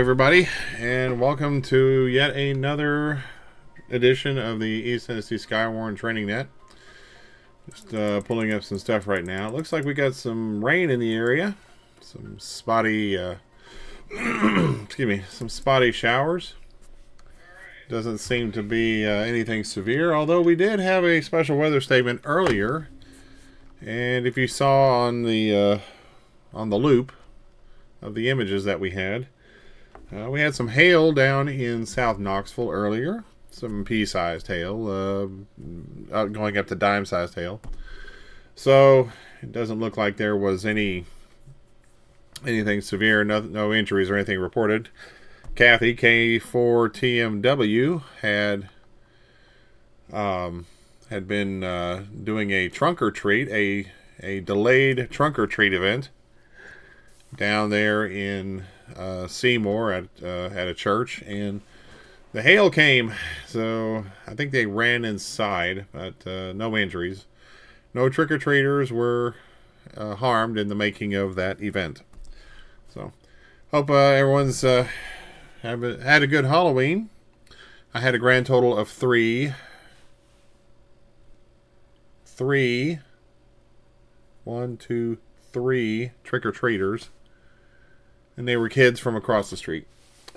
everybody, and welcome to yet another edition of the East Tennessee SKYWARN Training Net. Just pulling up some stuff right now. It looks like we got some rain in the area, some spotty, some spotty showers. Doesn't seem to be anything severe, although we did have a special weather statement earlier. And if you saw on the loop of the images that we had some hail down in South Knoxville earlier. Some pea-sized hail, going up to dime-sized hail. So it doesn't look like there was anything severe, no injuries or anything reported. Kathy K4TMW had been doing a trunk or treat, a delayed trunk or treat event down there in Seymour at a church, and the hail came, so I think they ran inside, but no injuries. No trick-or-treaters were harmed in the making of that event. So, hope everyone's had a good Halloween. I had a grand total of three trick-or-treaters. And they were kids from across the street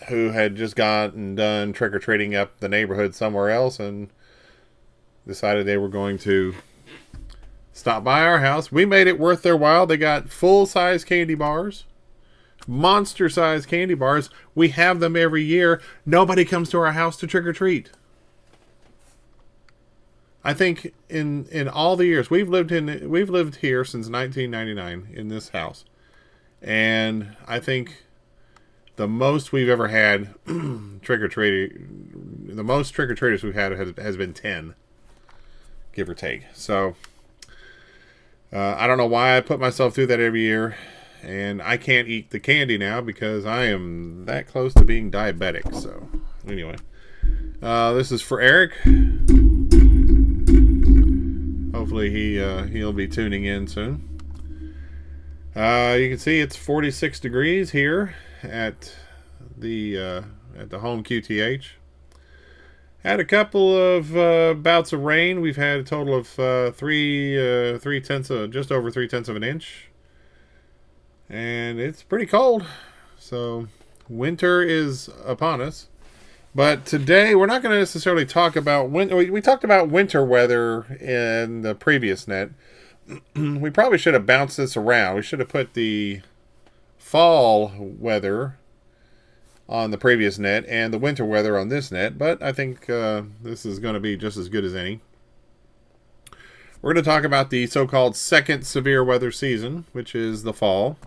who had just gotten done trick-or-treating up the neighborhood somewhere else and decided they were going to stop by our house. We made it worth their while. They got full-size candy bars, monster-sized candy bars. We have them every year. Nobody comes to our house to trick-or-treat. I think in all the years we've lived here since 1999 in this house. And I think the most we've ever had trick-or-treating, the most trick-or-treaters we've had has been 10, give or take. So, I don't know why I put myself through that every year. And I can't eat the candy now because I am that close to being diabetic. So, anyway. This is for Eric. Hopefully he'll be tuning in soon. You can see it's 46 degrees here at the home QTH. Had a couple of bouts of rain. We've had a total of just over 3/10 of an inch, and it's pretty cold. So winter is upon us. But today we're not going to necessarily talk about winter. We talked about winter weather in the previous net. We probably should have bounced this around. We should have put the fall weather on the previous net and the winter weather on this net, but I think this is going to be just as good as any. We're going to talk about the so-called second severe weather season, which is the fall.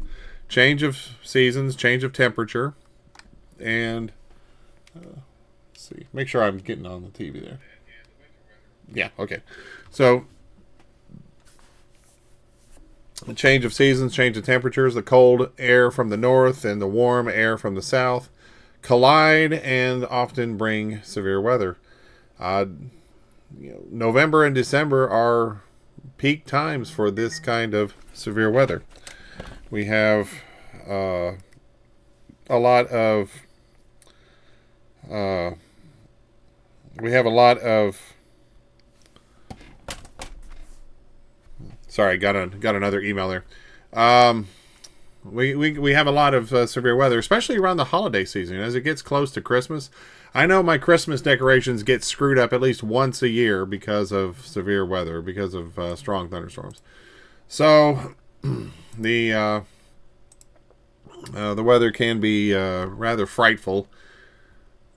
Change of seasons, change of temperature, and let's see. Make sure I'm getting on the TV there. Yeah, okay. So, the change of seasons, change of temperatures, the cold air from the north and the warm air from the south collide and often bring severe weather. November and December are peak times for this kind of severe weather. We have a lot of Sorry, got another email there. We have a lot of severe weather, especially around the holiday season. As it gets close to Christmas, I know my Christmas decorations get screwed up at least once a year because of severe weather, because of strong thunderstorms. So the weather can be rather frightful,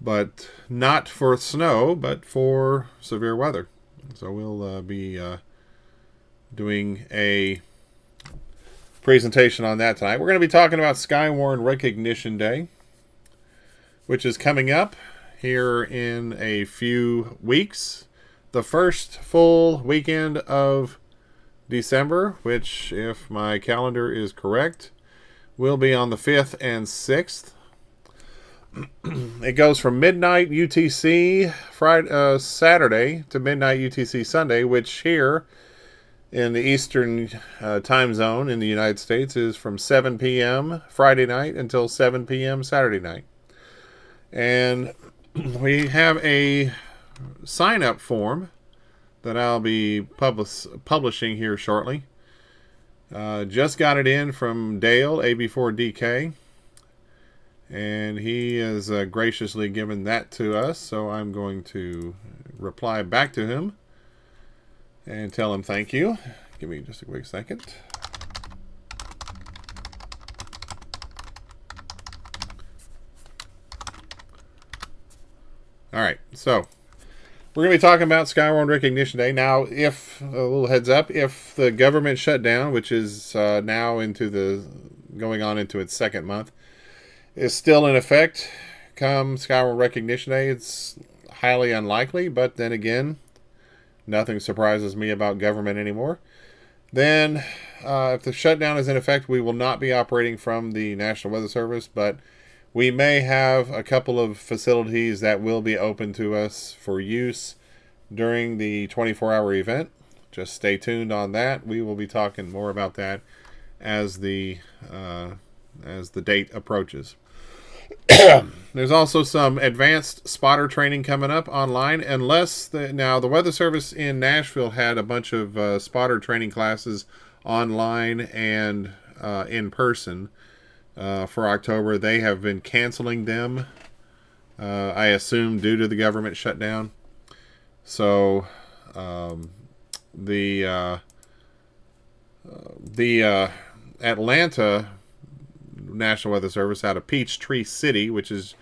but not for snow, but for severe weather. So we'll be doing a presentation on that tonight. We're going to be talking about SKYWARN Recognition Day, which is coming up here in a few weeks. The first full weekend of December, which, if my calendar is correct, will be on the 5th and 6th. It goes from midnight UTC Saturday to midnight UTC Sunday, which here in the Eastern time zone in the United States is from 7 p.m. Friday night until 7 p.m. Saturday night. And we have a sign-up form that I'll be publishing here shortly. Just got it in from Dale, AB4DK. And he has graciously given that to us. So I'm going to reply back to him and tell him thank you. Give me just a quick second. All right, so we're going to be talking about SKYWARN Recognition Day. Now, if, a little heads up, if the government shutdown, which is now going on into its second month, is still in effect come SKYWARN Recognition Day, it's highly unlikely, but then again, nothing surprises me about government anymore. Then, if the shutdown is in effect, we will not be operating from the National Weather Service, but we may have a couple of facilities that will be open to us for use during the 24-hour event. Just stay tuned on that. We will be talking more about that as the date approaches. There's also some advanced spotter training coming up online. Now the Weather Service in Nashville had a bunch of spotter training classes online and in person. For October, they have been canceling them, I assume due to the government shutdown. So the Atlanta National Weather Service out of Peachtree City, which is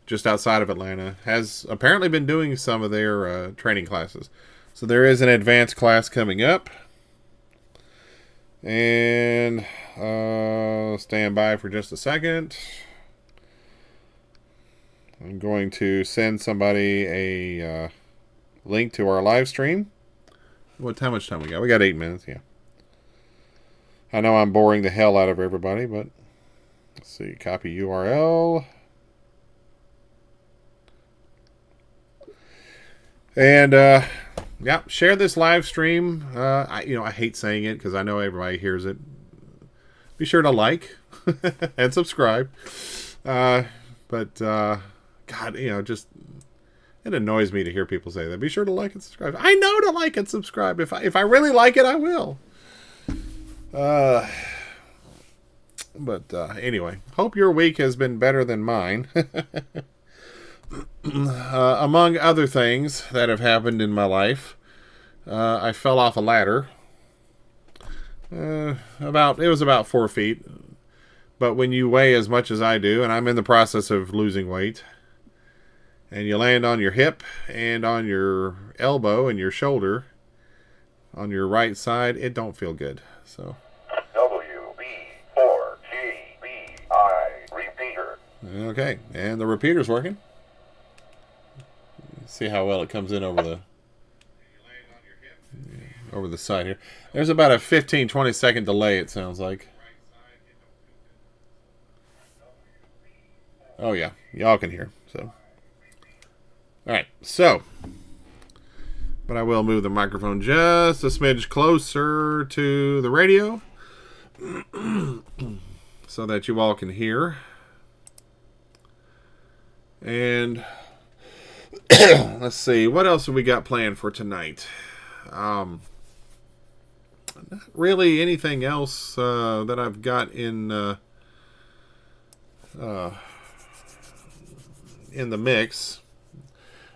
just outside of Atlanta, has apparently been doing some of their training classes. So there is an advanced class coming up. And stand by for just a second. I'm going to send somebody a link to our live stream. How much time we got? We got 8 minutes, yeah. I know I'm boring the hell out of everybody, but let's see. Copy URL. And yeah, share this live stream. I hate saying it because I know everybody hears it. Be sure to like and subscribe. God, just it annoys me to hear people say that. Be sure to like and subscribe. I know to like and subscribe. If I really like it, I will. Anyway, hope your week has been better than mine. Among other things that have happened in my life, I fell off a ladder. It was about 4 feet. But when you weigh as much as I do, and I'm in the process of losing weight, and you land on your hip and on your elbow and your shoulder on your right side, it don't feel good. So WB4GBI repeater. Okay, and the repeater's working. See how well it comes in over the side here. There's about a 15-20 second delay, it sounds like. Oh yeah, y'all can hear. So, alright, but I will move the microphone just a smidge closer to the radio so that you all can hear. And let's see, what else have we got planned for tonight? Not really anything else that I've got in the mix,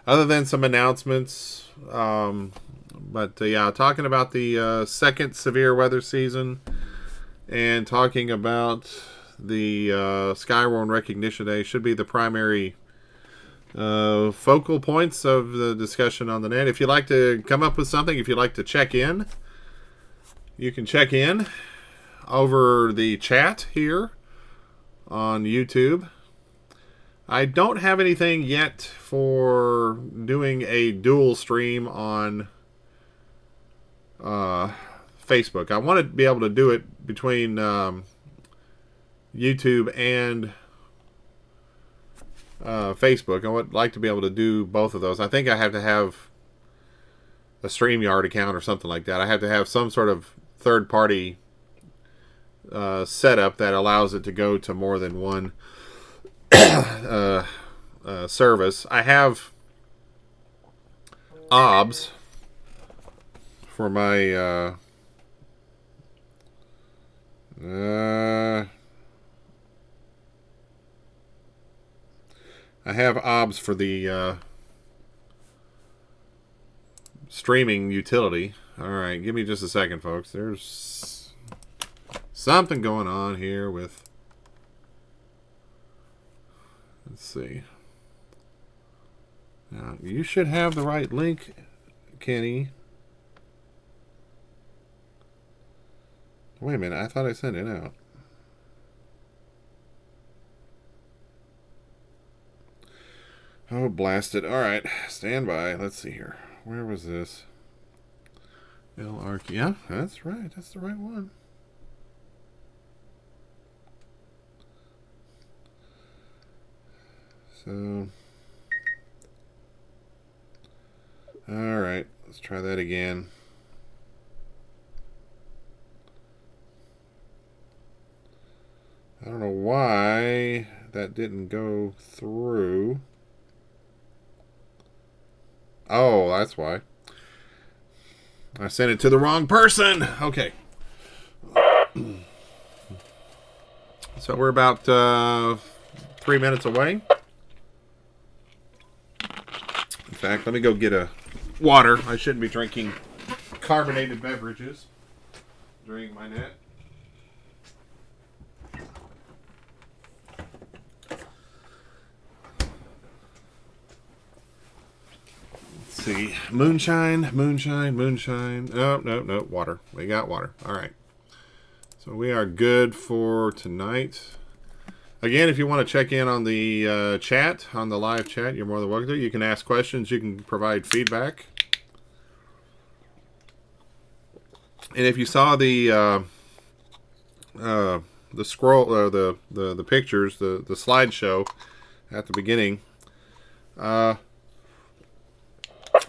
other than some announcements. Talking about the second severe weather season, and talking about the SKYWARN Recognition Day should be the primary focal points of the discussion on the net. If you'd like to come up with something, if you'd like to check in, you can check in over the chat here on YouTube. I don't have anything yet for doing a dual stream on Facebook. I want to be able to do it between YouTube and Facebook. I would like to be able to do both of those. I think I have to have a StreamYard account or something like that. I have to have some sort of third-party setup that allows it to go to more than one service. I have OBS for my I have OBS for the streaming utility. All right, give me just a second, folks. There's something going on here with... Let's see. Now, you should have the right link, Kenny. Wait a minute, I thought I sent it out. Oh, blast it. All right, stand by. Let's see here. Where was this? LRQ. Yeah, that's right. That's the right one. So, all right, let's try that again. I don't know why that didn't go through. Oh, that's why. I sent it to the wrong person. Okay. So we're about 3 minutes away. In fact, let me go get a water. I shouldn't be drinking carbonated beverages during my net. Let's see. Moonshine. Oh, no. Water. We got water. All right. So we are good for tonight. Again, if you want to check in on the chat, on the live chat, you're more than welcome to. You can ask questions. You can provide feedback. And if you saw the scroll, the pictures, the slideshow at the beginning,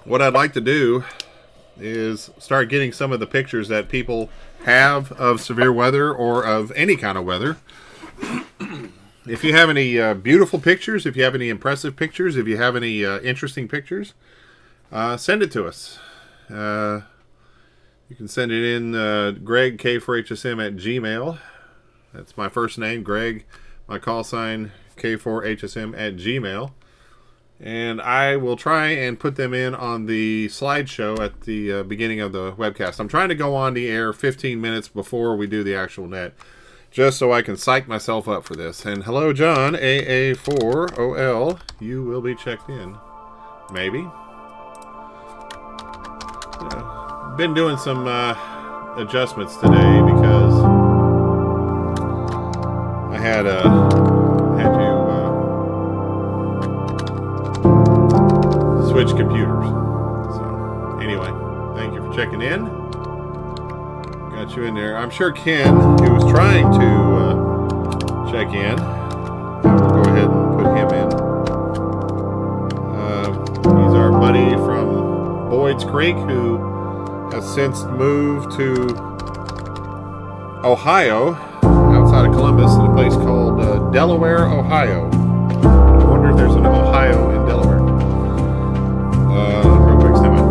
what I'd like to do is start getting some of the pictures that people have of severe weather or of any kind of weather. If you have any beautiful pictures, if you have any impressive pictures, if you have any interesting pictures, send it to us. You can send it in Greg K4HSM at Gmail. That's my first name, Greg. My call sign K4HSM at Gmail. And I will try and put them in on the slideshow at the beginning of the webcast. I'm trying to go on the air 15 minutes before we do the actual net, just so I can psych myself up for this. And hello, John, AA4OL. You will be checked in. Maybe. Been doing some adjustments today because I had to switch computers. So anyway, thank you for checking in. Got you in there. I'm sure Ken, who was trying to check in, we'll go ahead and put him in. He's our buddy from Boyd's Creek, who has since moved to Ohio, outside of Columbus, in a place called Delaware, Ohio. I wonder if there's an Ohio in Delaware. Real quick, stand by.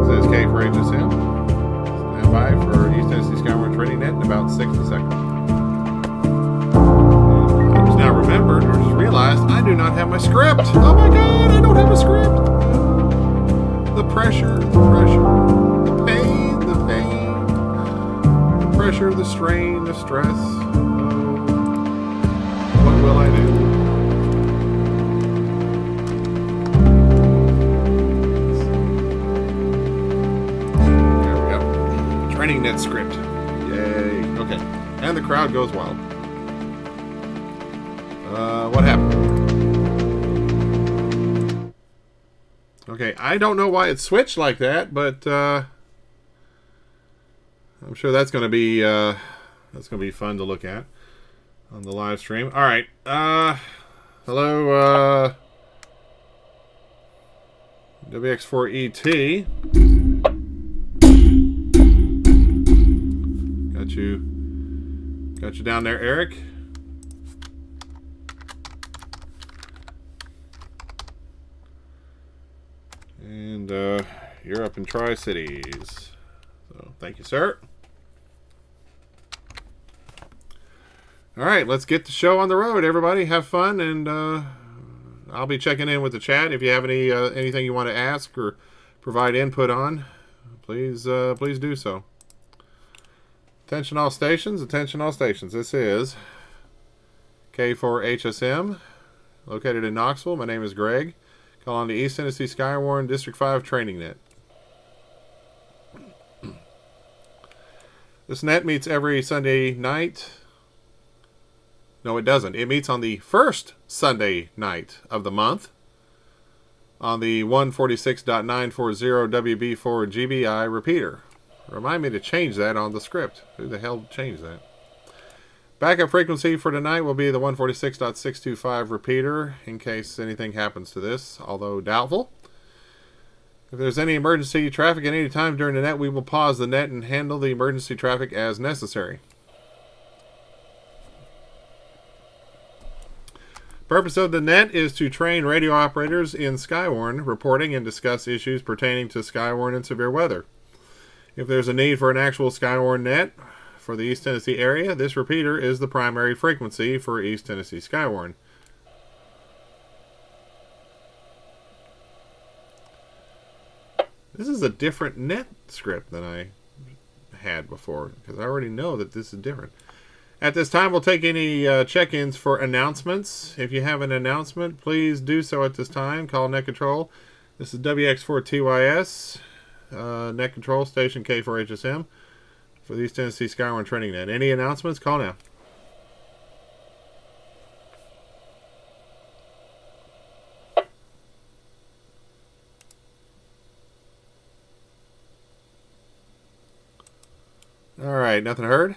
This is K4HSM. Stand by for East Tennessee SKYWARN Training Net in about 60 seconds. And I just now remembered, or just realized, I do not have my script. Oh my God, I don't have a script. The pressure, the pain, the pressure, the strain, the stress. What will I do? Training net script. Yay. Okay. And the crowd goes wild. What happened? Okay, I don't know why it switched like that, but I'm sure that's gonna be fun to look at on the live stream. All right. Hello, WX4ET. Got you down there, Eric. And you're up in Tri-Cities. So thank you, sir. All right, let's get the show on the road, everybody. Have fun, and I'll be checking in with the chat. If you have anything you want to ask or provide input on, please do so. Attention all stations, attention all stations. This is K4HSM, located in Knoxville. My name is Greg. Call on the East Tennessee SKYWARN District 5 Training Net. This net meets every Sunday night. No, it doesn't. It meets on the first Sunday night of the month on the 146.940 WB4 GBI repeater. Remind me to change that on the script. Who the hell changed that? Backup frequency for tonight will be the 146.625 repeater in case anything happens to this, although doubtful. If there's any emergency traffic at any time during the net, we will pause the net and handle the emergency traffic as necessary. Purpose of the net is to train radio operators in SKYWARN reporting and discuss issues pertaining to SKYWARN and severe weather. If there's a need for an actual SKYWARN net for the East Tennessee area, this repeater is the primary frequency for East Tennessee SKYWARN. This is a different net script than I had before, because I already know that this is different. At this time, we'll take any check-ins for announcements. If you have an announcement, please do so at this time. Call Net Control. This is WX4TYS, Net Control, Station K4HSM, for the East Tennessee SKYWARN Training Net. Any announcements? Call now. All right, nothing heard?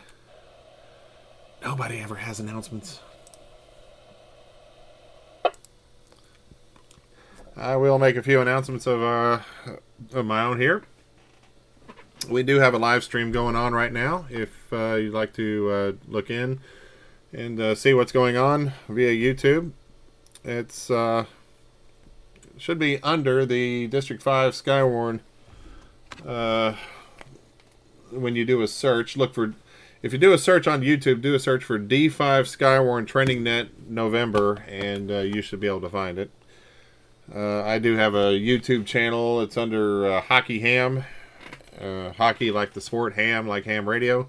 Nobody ever has announcements. I will make a few announcements of my own here. We do have a live stream going on right now. If you'd like to look in and see what's going on via YouTube, it's should be under the District 5 SKYWARN. When you do a search, look for. If you do a search on YouTube, do a search for D5 SKYWARN Training Net November, and you should be able to find it. I do have a YouTube channel. It's under Hockey Ham. Hockey like the sport, ham like ham radio.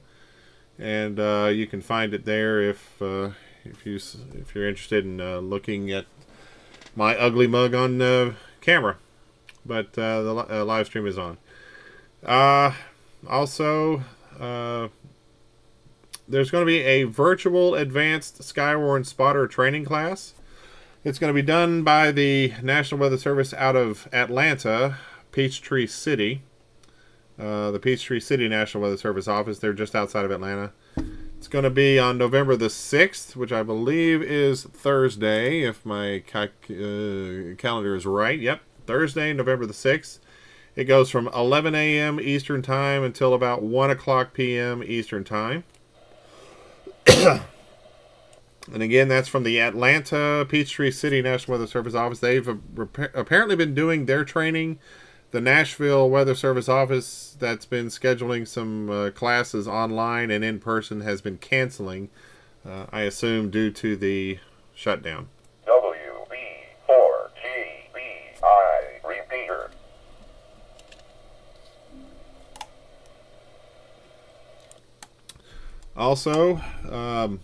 And you can find it there if you're interested in looking at my ugly mug on camera. But the live stream is on. Also... there's going to be a virtual advanced SKYWARN spotter training class. It's going to be done by the National Weather Service out of Atlanta, Peachtree City. The Peachtree City National Weather Service office. They're just outside of Atlanta. It's going to be on November the 6th, which I believe is Thursday, if my calendar is right. Yep, Thursday, November the 6th. It goes from 11 a.m. Eastern Time until about 1 o'clock p.m. Eastern Time. And again, that's from the Atlanta Peachtree City National Weather Service office. They've apparently been doing their training. The Nashville Weather Service office that's been scheduling some classes online and in person has been canceling, I assume due to the shutdown. WB4GBI repeater. Also, I'd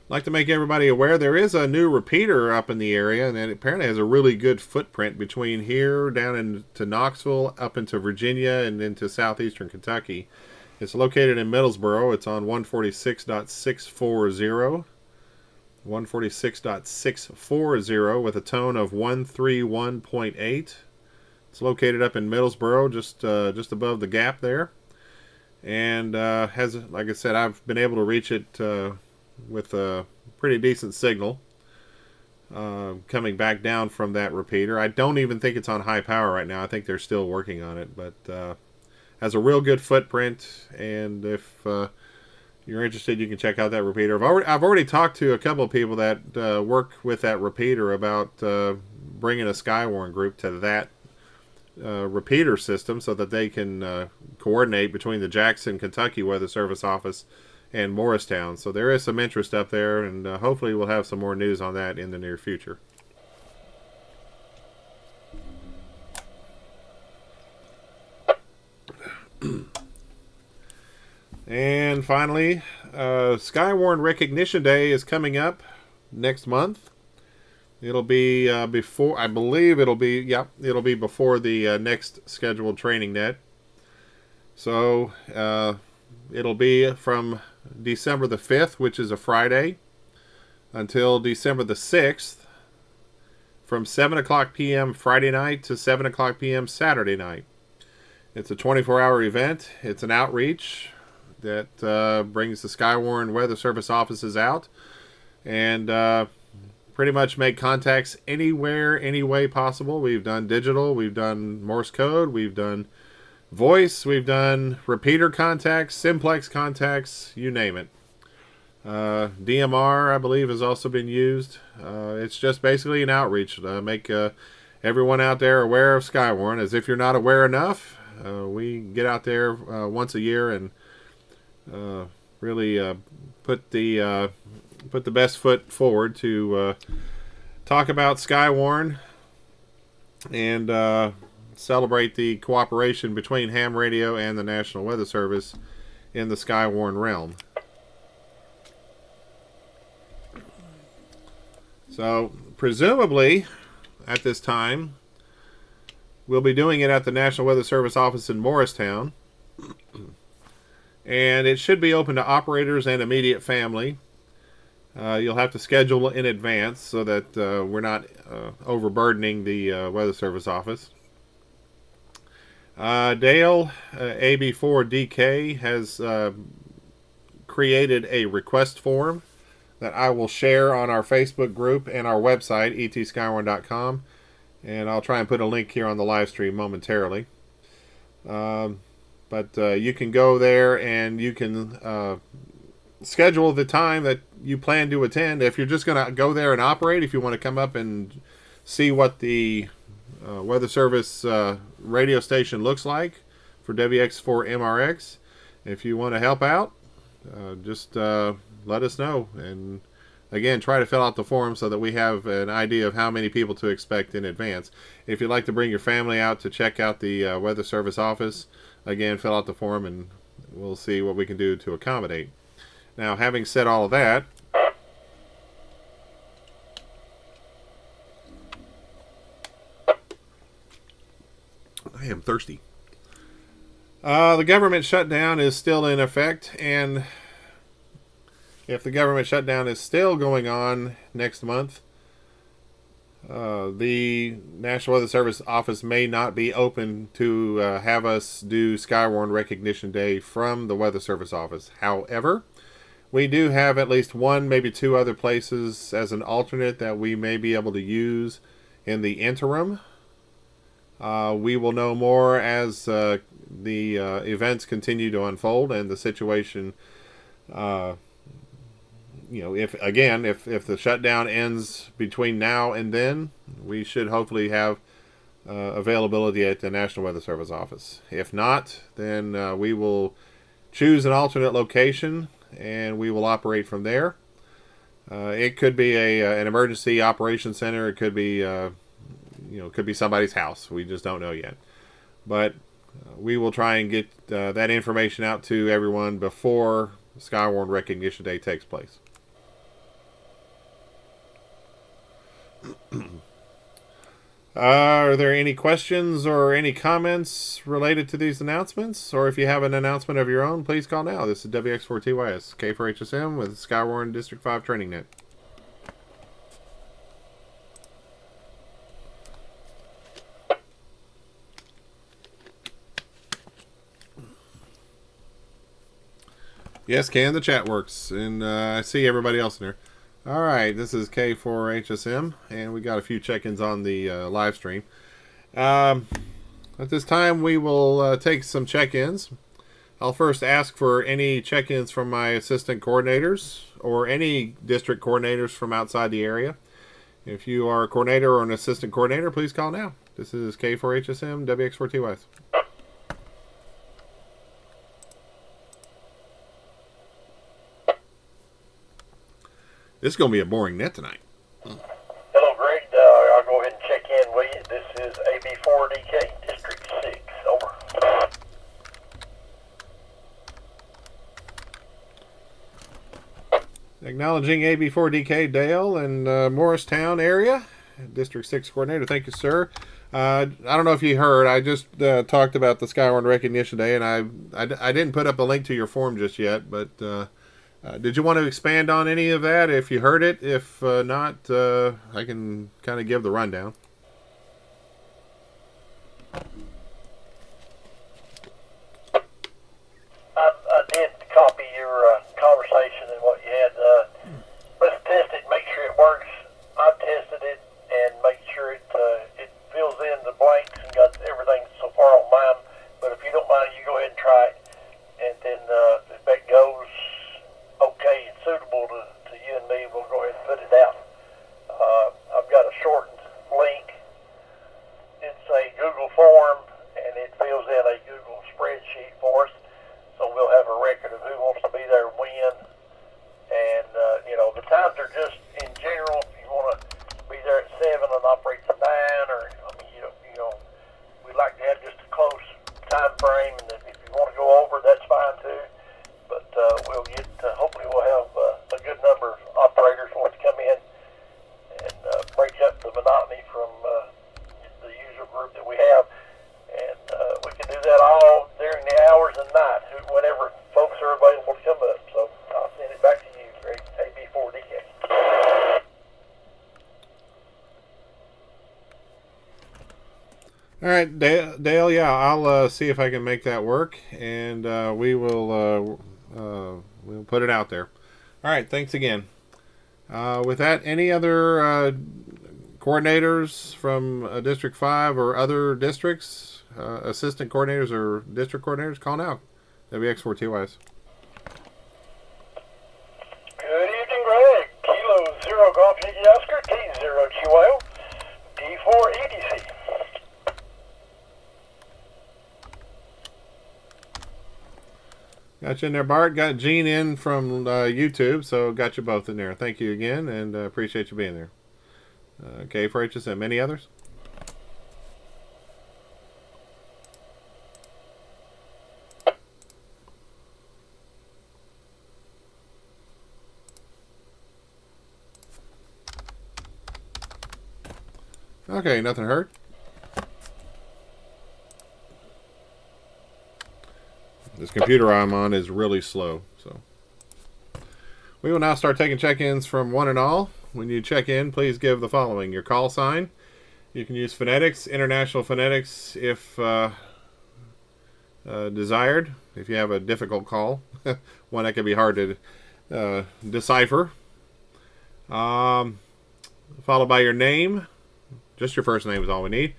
like to make everybody aware there is a new repeater up in the area, and it apparently has a really good footprint between here down into Knoxville, up into Virginia, and into southeastern Kentucky. It's located in Middlesboro. It's on 146.640. 146.640 with a tone of 131.8. It's located up in Middlesboro, just above the gap there. And has, like I said, I've been able to reach it with a pretty decent signal coming back down from that repeater. I don't even think it's on high power right now. I think they're still working on it, but has a real good footprint. And if you're interested, you can check out that repeater. I've already talked to a couple of people that work with that repeater about bringing a SKYWARN group to that repeater system so that they can coordinate between the Jackson, Kentucky Weather Service office and Morristown. So there is some interest up there, and hopefully we'll have some more news on that in the near future. And finally, SKYWARN Recognition Day is coming up next month. It'll be before, I believe it'll be before the next scheduled training net. So it'll be from December the 5th, which is a Friday, until December the 6th, from 7 o'clock p.m. Friday night to 7 o'clock p.m. Saturday night. It's a 24-hour event. It's an outreach that brings the SKYWARN Weather Service offices out and pretty much make contacts anywhere, any way possible. We've done digital, we've done Morse code, we've done voice, we've done repeater contacts, simplex contacts, you name it. DMR, I believe, has also been used. It's just basically an outreach to make everyone out there aware of SKYWARN. As if you're not aware enough, we get out there once a year and really put the best foot forward to talk about SKYWARN and celebrate the cooperation between ham radio and the National Weather Service in the SKYWARN realm. So presumably at this time we'll be doing it at the National Weather Service office in Morristown, and it should be open to operators and immediate family. You'll have to schedule in advance so that we're not overburdening the Weather Service office. Dale, AB4DK, has created a request form that I will share on our Facebook group and our website, etskywarn.com, and I'll try and put a link here on the live stream momentarily. But you can go there and you can schedule the time that you plan to attend. If you're just going to go there and operate, if you want to come up and see what the Weather Service radio station looks like for WX4MRX, if you want to help out, just let us know. And again, try to fill out the form so that we have an idea of how many people to expect in advance. If you'd like to bring your family out to check out the Weather Service office, again, fill out the form and we'll see what we can do to accommodate. Now, having said all of that, I am thirsty. The government shutdown is still in effect, and if the government shutdown is still going on next month, the National Weather Service office may not be open to have us do SKYWARN Recognition Day from the Weather Service office. However, we do have at least one, maybe two other places as an alternate that we may be able to use in the interim. We will know more as the events continue to unfold and the situation, if the shutdown ends between now and then, we should hopefully have availability at the National Weather Service office. If not, then we will choose an alternate location and we will operate from there. It could be an emergency operations center. It could be could be somebody's house. We just don't know yet. But we will try and get that information out to everyone before SKYWARN Recognition Day takes place. Are there any questions or any comments related to these announcements? Or if you have an announcement of your own, please call now. This is WX4TYS, K4HSM with SKYWARN District 5 Training Net. Yes, Ken, the chat works, and I see everybody else in there. All right, this is K4HSM, and we got a few check-ins on the live stream. At this time, we will take some check-ins. I'll first ask for any check-ins from my assistant coordinators or any district coordinators from outside the area. If you are a coordinator or an assistant coordinator, please call now. This is K4HSM, WX4TYS. This is going to be a boring net tonight. Hello, Greg. I'll go ahead and check in with you. This is AB4DK, District 6. Over. Acknowledging AB4DK, Dale and Morristown area. District 6 coordinator. Thank you, sir. I don't know if you heard. I just talked about the SKYWARN Recognition Day, and I didn't put up a link to your form just yet, but did you want to expand on any of that if you heard it? If not, I can kind of give the rundown. I did copy your conversation and what you had. Let's test it, make sure it works. I tested it and make sure it fills in the blanks and got everything so far on mine. But if you don't mind, you go ahead and try it. And then if that goes okay and suitable to you and me, we'll go ahead and put it out. I've got a shortened link. It's a Google form, and it fills in a Google spreadsheet for us. So we'll have a record of who wants to be there when. And, the times are just, in general, if you want to be there at 7 and operate to 9, or, we'd like to have just a close time frame. And if you want to go over, that's fine too. But we'll get, hopefully we'll have a good number of operators want to come in and break up the monotony from the usual group that we have. And we can do that all during the hours and night, whenever folks are available to come up. So I'll send it back to you, Greg, AB4DK. All right, Dale. Yeah, I'll see if I can make that work, and we'll put it out there. All right, thanks again. With that, any other coordinators from District 5 or other districts, assistant coordinators or district coordinators, call now. WX4TYS. Good evening, Greg. Kilo 0 Golf Yankee Oscar, T0 Chihuahua, D4 EDC. Got you in there, Bart. Got Gene in from YouTube, so got you both in there. Thank you again, and appreciate you being there. Okay, for HSM. Any others? Okay, nothing heard. This computer I'm on is really slow, so we will now start taking check-ins from one and all. When you check in, please give the following: your call sign. You can use phonetics, international phonetics, if desired. If you have a difficult call, one that can be hard to decipher. Followed by your name. Just your first name is all we need.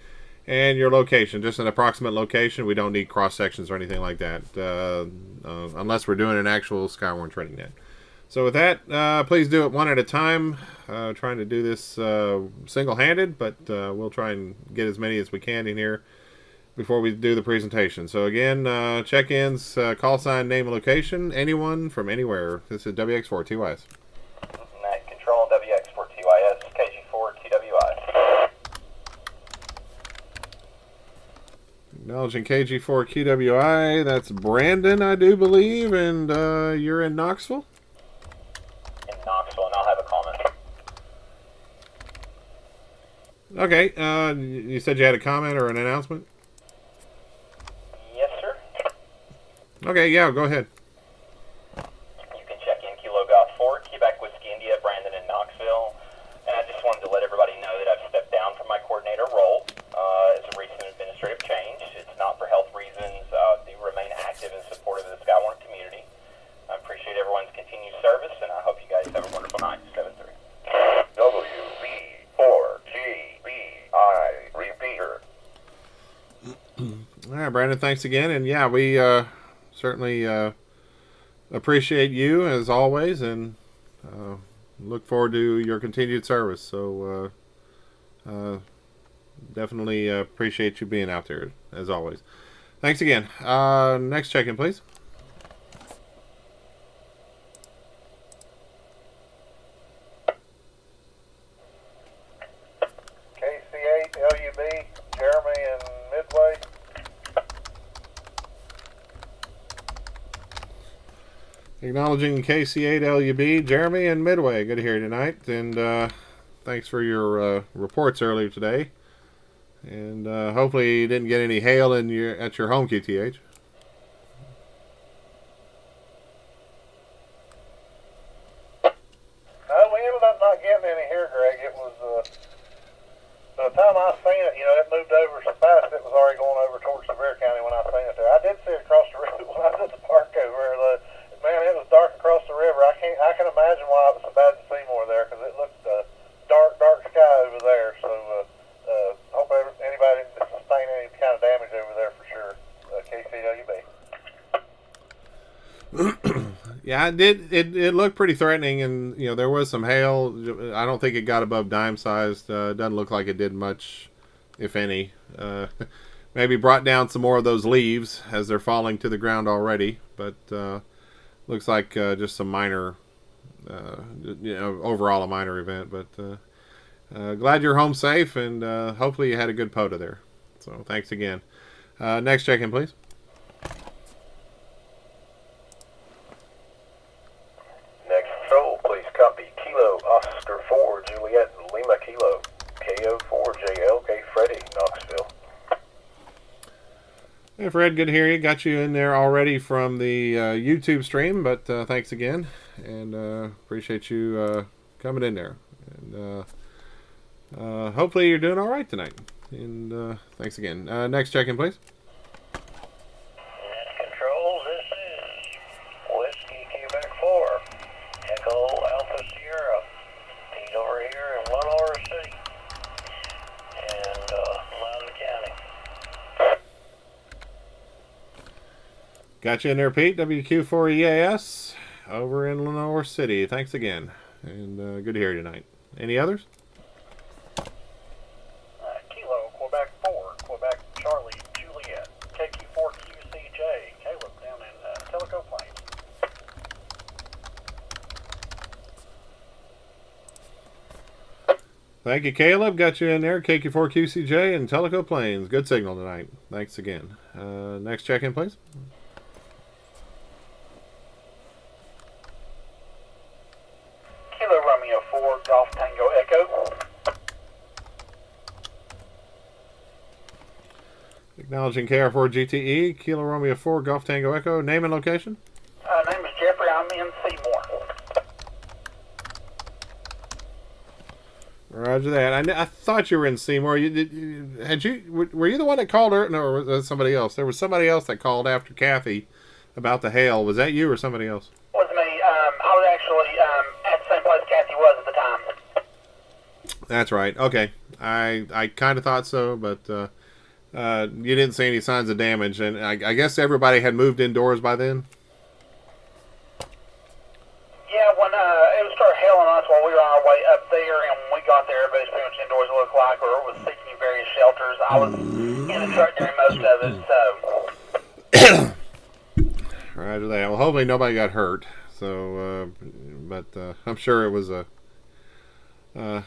And your location, just an approximate location. We don't need cross sections or anything like that, unless we're doing an actual SKYWARN training net. So with that, please do it one at a time. Trying to do this single-handed, but we'll try and get as many as we can in here before we do the presentation. So again, check-ins, call sign, name, and location. Anyone from anywhere. This is WX4TYS. Net Control WX4TYS, KG4TWI. Acknowledging KG4QWI, that's Brandon, I do believe, and you're in Knoxville? In Knoxville, and I'll have a comment. Okay, you said you had a comment or an announcement? Yes, sir. Okay, yeah, go ahead. You can check in Kilo Golf 4, Quebec Whiskey India, Brandon in Knoxville. And I just wanted to let everybody know that I've stepped down from my coordinator role as a recent administrative change. It's not for health reasons. I do remain active and supportive of the SKYWARN community. I appreciate everyone's continued service, and I hope you guys have a wonderful night. 7-3. WB4GBI repeater. All right, Brandon, thanks again. And yeah, we certainly appreciate you as always, and look forward to your continued service. So definitely appreciate you being out there, as always. Thanks again. Next check-in, please. KC8, LUB, Jeremy and Midway. Acknowledging KC8 LUB, Jeremy and Midway. Good to hear you tonight. And thanks for your reports earlier today. And hopefully you didn't get any hail at your home, QTH. We ended up not getting any here, Greg. It was, by the time I seen it, it moved over so fast it was already going over towards Sevier County when I seen it there. I did see it across the river when I was at the park over there. Man, it was dark across the river. I can imagine why it was so bad in Seymour there, because it looked dark sky over there. So hope anybody didn't sustain any kind of damage over there for sure. KCWB. Yeah, it did. It looked pretty threatening, and there was some hail. I don't think it got above dime sized. Doesn't look like it did much, if any. Maybe brought down some more of those leaves as they're falling to the ground already, but looks like just some minor, overall a minor event. But glad you're home safe, and hopefully you had a good POTA there. So thanks again. Next check-in, please. Next patrol, please copy Kilo Oscar 4 Juliet Lima Kilo KO4JLK Freddy Knoxville. Hey Fred, good to hear you. Got you in there already from the YouTube stream, but thanks again, and appreciate you coming in there. And hopefully you're doing all right tonight. And thanks again. Next check-in, please. Control, this is Whiskey Quebec 4 Echo Alpha Sierra. Pete over here in Lenore City and Loudoun County. Got you in there, Pete. WQ4EAS over in Lenore City. Thanks again, and good to hear you tonight. Any others? Kilo Quebec 4 Quebec Charlie Juliet KQ4QCJ Caleb down in Tellico Plains. Thank you, Caleb. Got you in there. KQ4QCJ and Tellico Plains. Good signal tonight. Thanks again. Next check-in, please. Kilo Romeo 4 Golf Tango Echo. Acknowledging KR4GTE, Kilo Romeo 4 Golf Tango Echo. Name and location? Name is Jeffrey. I'm in Seymour. Roger that. I thought you were in Seymour. Were you the one that called her? No, or was that somebody else? There was somebody else that called after Kathy about the hail. Was that you or somebody else? Was me. I was actually at the same place Kathy was at the time. That's right. Okay. I kind of thought so, but you didn't see any signs of damage, and I guess everybody had moved indoors by then. Yeah, when it was started hailing us while we were on our way up there, and when we got there, everybody's pretty much indoors, it looked like, or was seeking various shelters. I was in the truck during most of it, so. Roger that. Well, hopefully nobody got hurt. So, but I'm sure it was an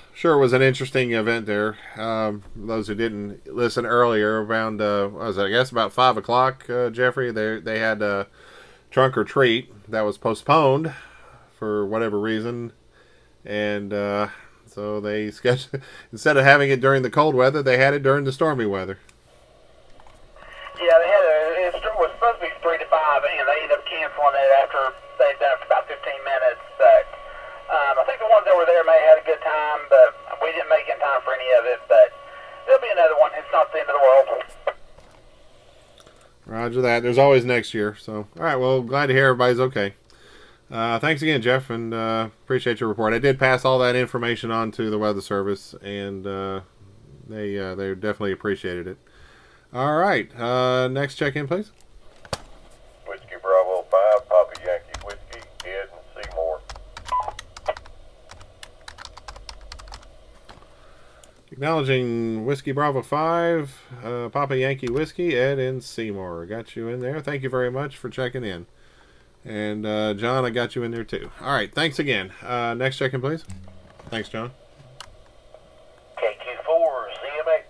interesting event there. Those who didn't listen earlier, around I guess about 5 o'clock, Jeffrey, they had a trunk or treat that was postponed for whatever reason, and so they scheduled, instead of having it during the cold weather, they had it during the stormy weather. Yeah, it was supposed to be 3 to 5, and they ended up canceling it after they'd done it for about 15 minutes. But I think the ones that were there may have had a good time, but we didn't make it in time for any of it. But there'll be another one. It's not the end of the world. Roger that. There's always next year. So, all right. Well, glad to hear everybody's okay. Thanks again, Jeff, and appreciate your report. I did pass all that information on to the Weather Service, and they definitely appreciated it. All right. Next check-in, please. Whiskey Bravo 5, Papa Yankee Whiskey, Ed and Seymour. Acknowledging Whiskey Bravo 5, Papa Yankee Whiskey, Ed and Seymour. Got you in there. Thank you very much for checking in. And John, I got you in there too. All right, thanks again. Next check-in, please. Thanks, John. KQ4 ZMX,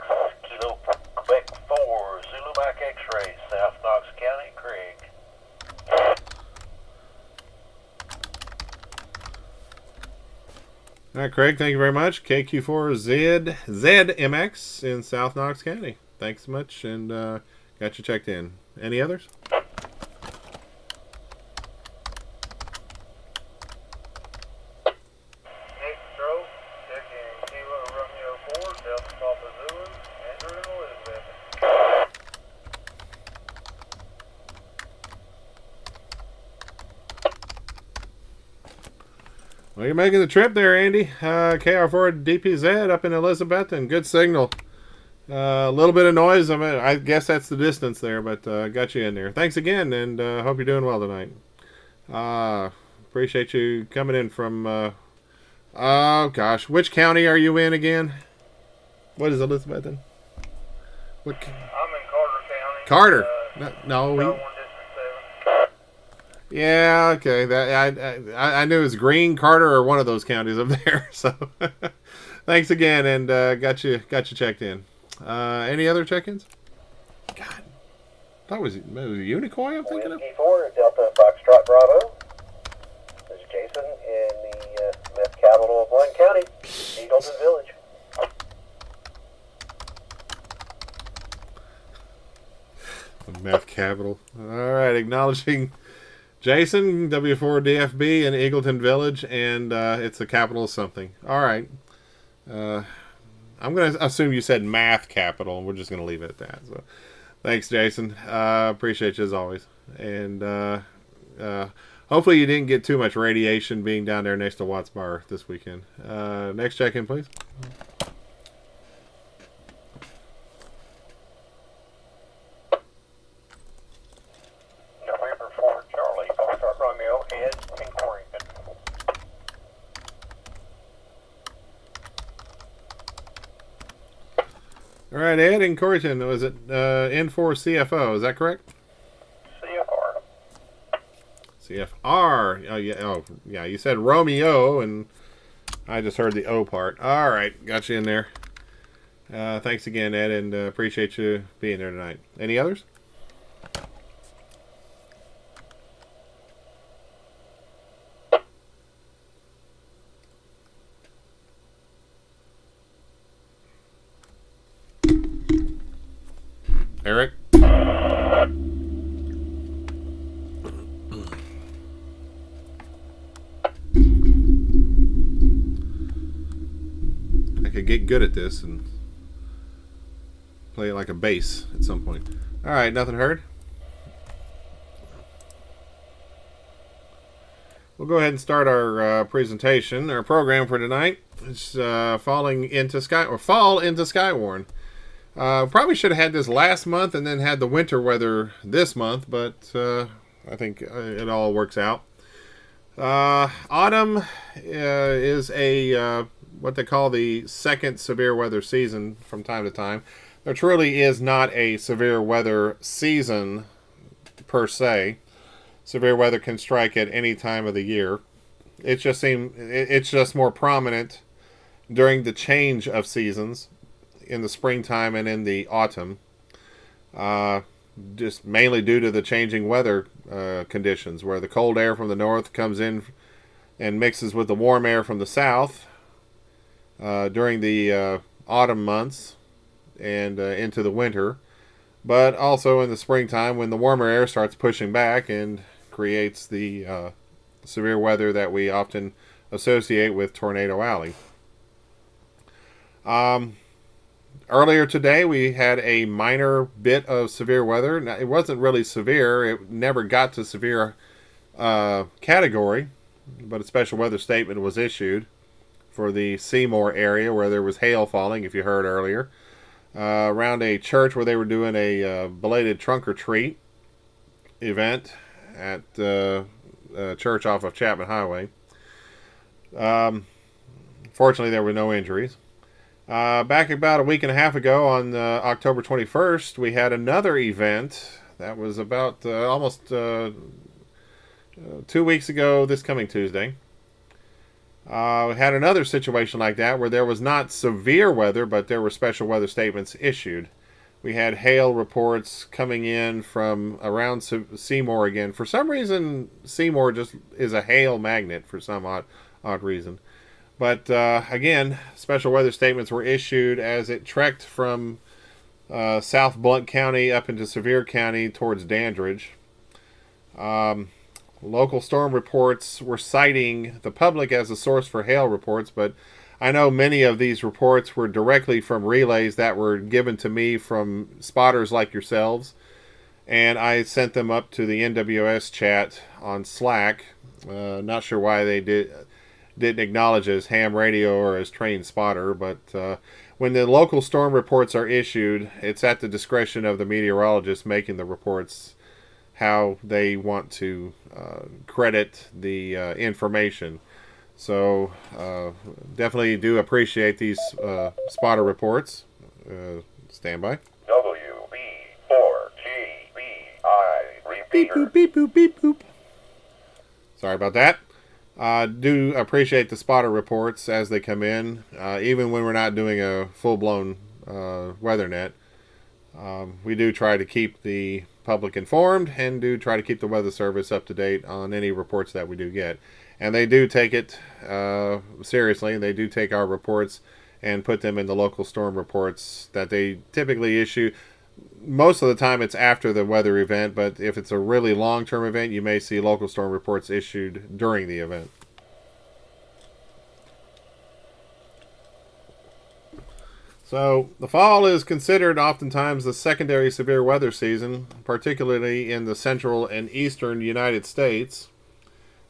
Kilo Quebec 4, Zulu Mike X-Ray, South Knox County, Craig. All right, Craig, thank you very much. KQ4ZMX in South Knox County. Thanks so much, and got you checked in. Any others? Well, you're making the trip there, Andy. KR4 DPZ up in Elizabeth, and good signal. A little bit of noise. I guess that's the distance there, but got you in there. Thanks again, and hope you're doing well tonight. Appreciate you coming in from, oh gosh, which county are you in again? What is Elizabeth in? I'm in Carter County. Carter. No. Yeah, okay. That I knew it was Green, Carter, or one of those counties up there. So, thanks again, and got you checked in. Any other check-ins? God, that was a Unicoi. I'm thinking of. Whiskey 4, Delta Foxtrot Bravo. This is Jason in the meth capital of Blaine County, Eagleton Village. The meth capital. All right, acknowledging Jason, W4DFB in Eagleton Village, and it's the capital of something. All right. I'm going to assume you said math capital, and we're just going to leave it at that. So, thanks, Jason. Appreciate you as always. And hopefully you didn't get too much radiation being down there next to Watts Bar this weekend. Next check-in, please. November 4, Charlie, Foxtrot Romeo, Ed, in Corrington. All right, Ed in Corrington. Was it N4CFO? Is that correct? CFR. CFR. Oh, yeah. You said Romeo, and I just heard the O part. All right, got you in there. Thanks again, Ed, and appreciate you being there tonight. Any others? Eric? I could get good at this and play it like a bass at some point. All right, nothing heard? We'll go ahead and start our presentation, our program for tonight. It's fall into SKYWARN. Probably should have had this last month and then had the winter weather this month, but I think it all works out. Autumn is a what they call the second severe weather season from time to time. There truly is not a severe weather season per se. Severe weather can strike at any time of the year. It's just more prominent during the change of seasons in the springtime and in the autumn, just mainly due to the changing weather conditions, where the cold air from the north comes in and mixes with the warm air from the south during the autumn months and into the winter, but also in the springtime when the warmer air starts pushing back and creates the severe weather that we often associate with Tornado Alley. Earlier today, we had a minor bit of severe weather. Now, it wasn't really severe. It never got to severe category, but a special weather statement was issued for the Seymour area where there was hail falling, if you heard earlier, around a church where they were doing a belated trunk or treat event at a church off of Chapman Highway. Fortunately, there were no injuries. Back about a week and a half ago on October 21st, we had another event that was about almost 2 weeks ago this coming Tuesday. We had another situation like that where there was not severe weather, but there were special weather statements issued. We had hail reports coming in from around Seymour again. For some reason, Seymour just is a hail magnet for some odd reason. But again, special weather statements were issued as it trekked from South Blount County up into Sevier County towards Dandridge. Local storm reports were citing the public as a source for hail reports, but I know many of these reports were directly from relays that were given to me from spotters like yourselves, and I sent them up to the NWS chat on Slack. Not sure why they didn't acknowledge it as ham radio or as trained spotter, but when the local storm reports are issued, it's at the discretion of the meteorologist making the reports how they want to credit the information. So definitely do appreciate these spotter reports. Stand by. WB4GBI Beep boop, beep boop, beep boop. Sorry about that. Do appreciate the spotter reports as they come in, even when we're not doing a full-blown weather net. We do try to keep the public informed and do try to keep the weather service up to date on any reports that we do get. And they do take it seriously. They do take our reports and put them in the local storm reports that they typically issue. Most of the time it's after the weather event, but if it's a really long-term event, you may see local storm reports issued during the event. So the fall is considered oftentimes the secondary severe weather season, particularly in the central and eastern United States.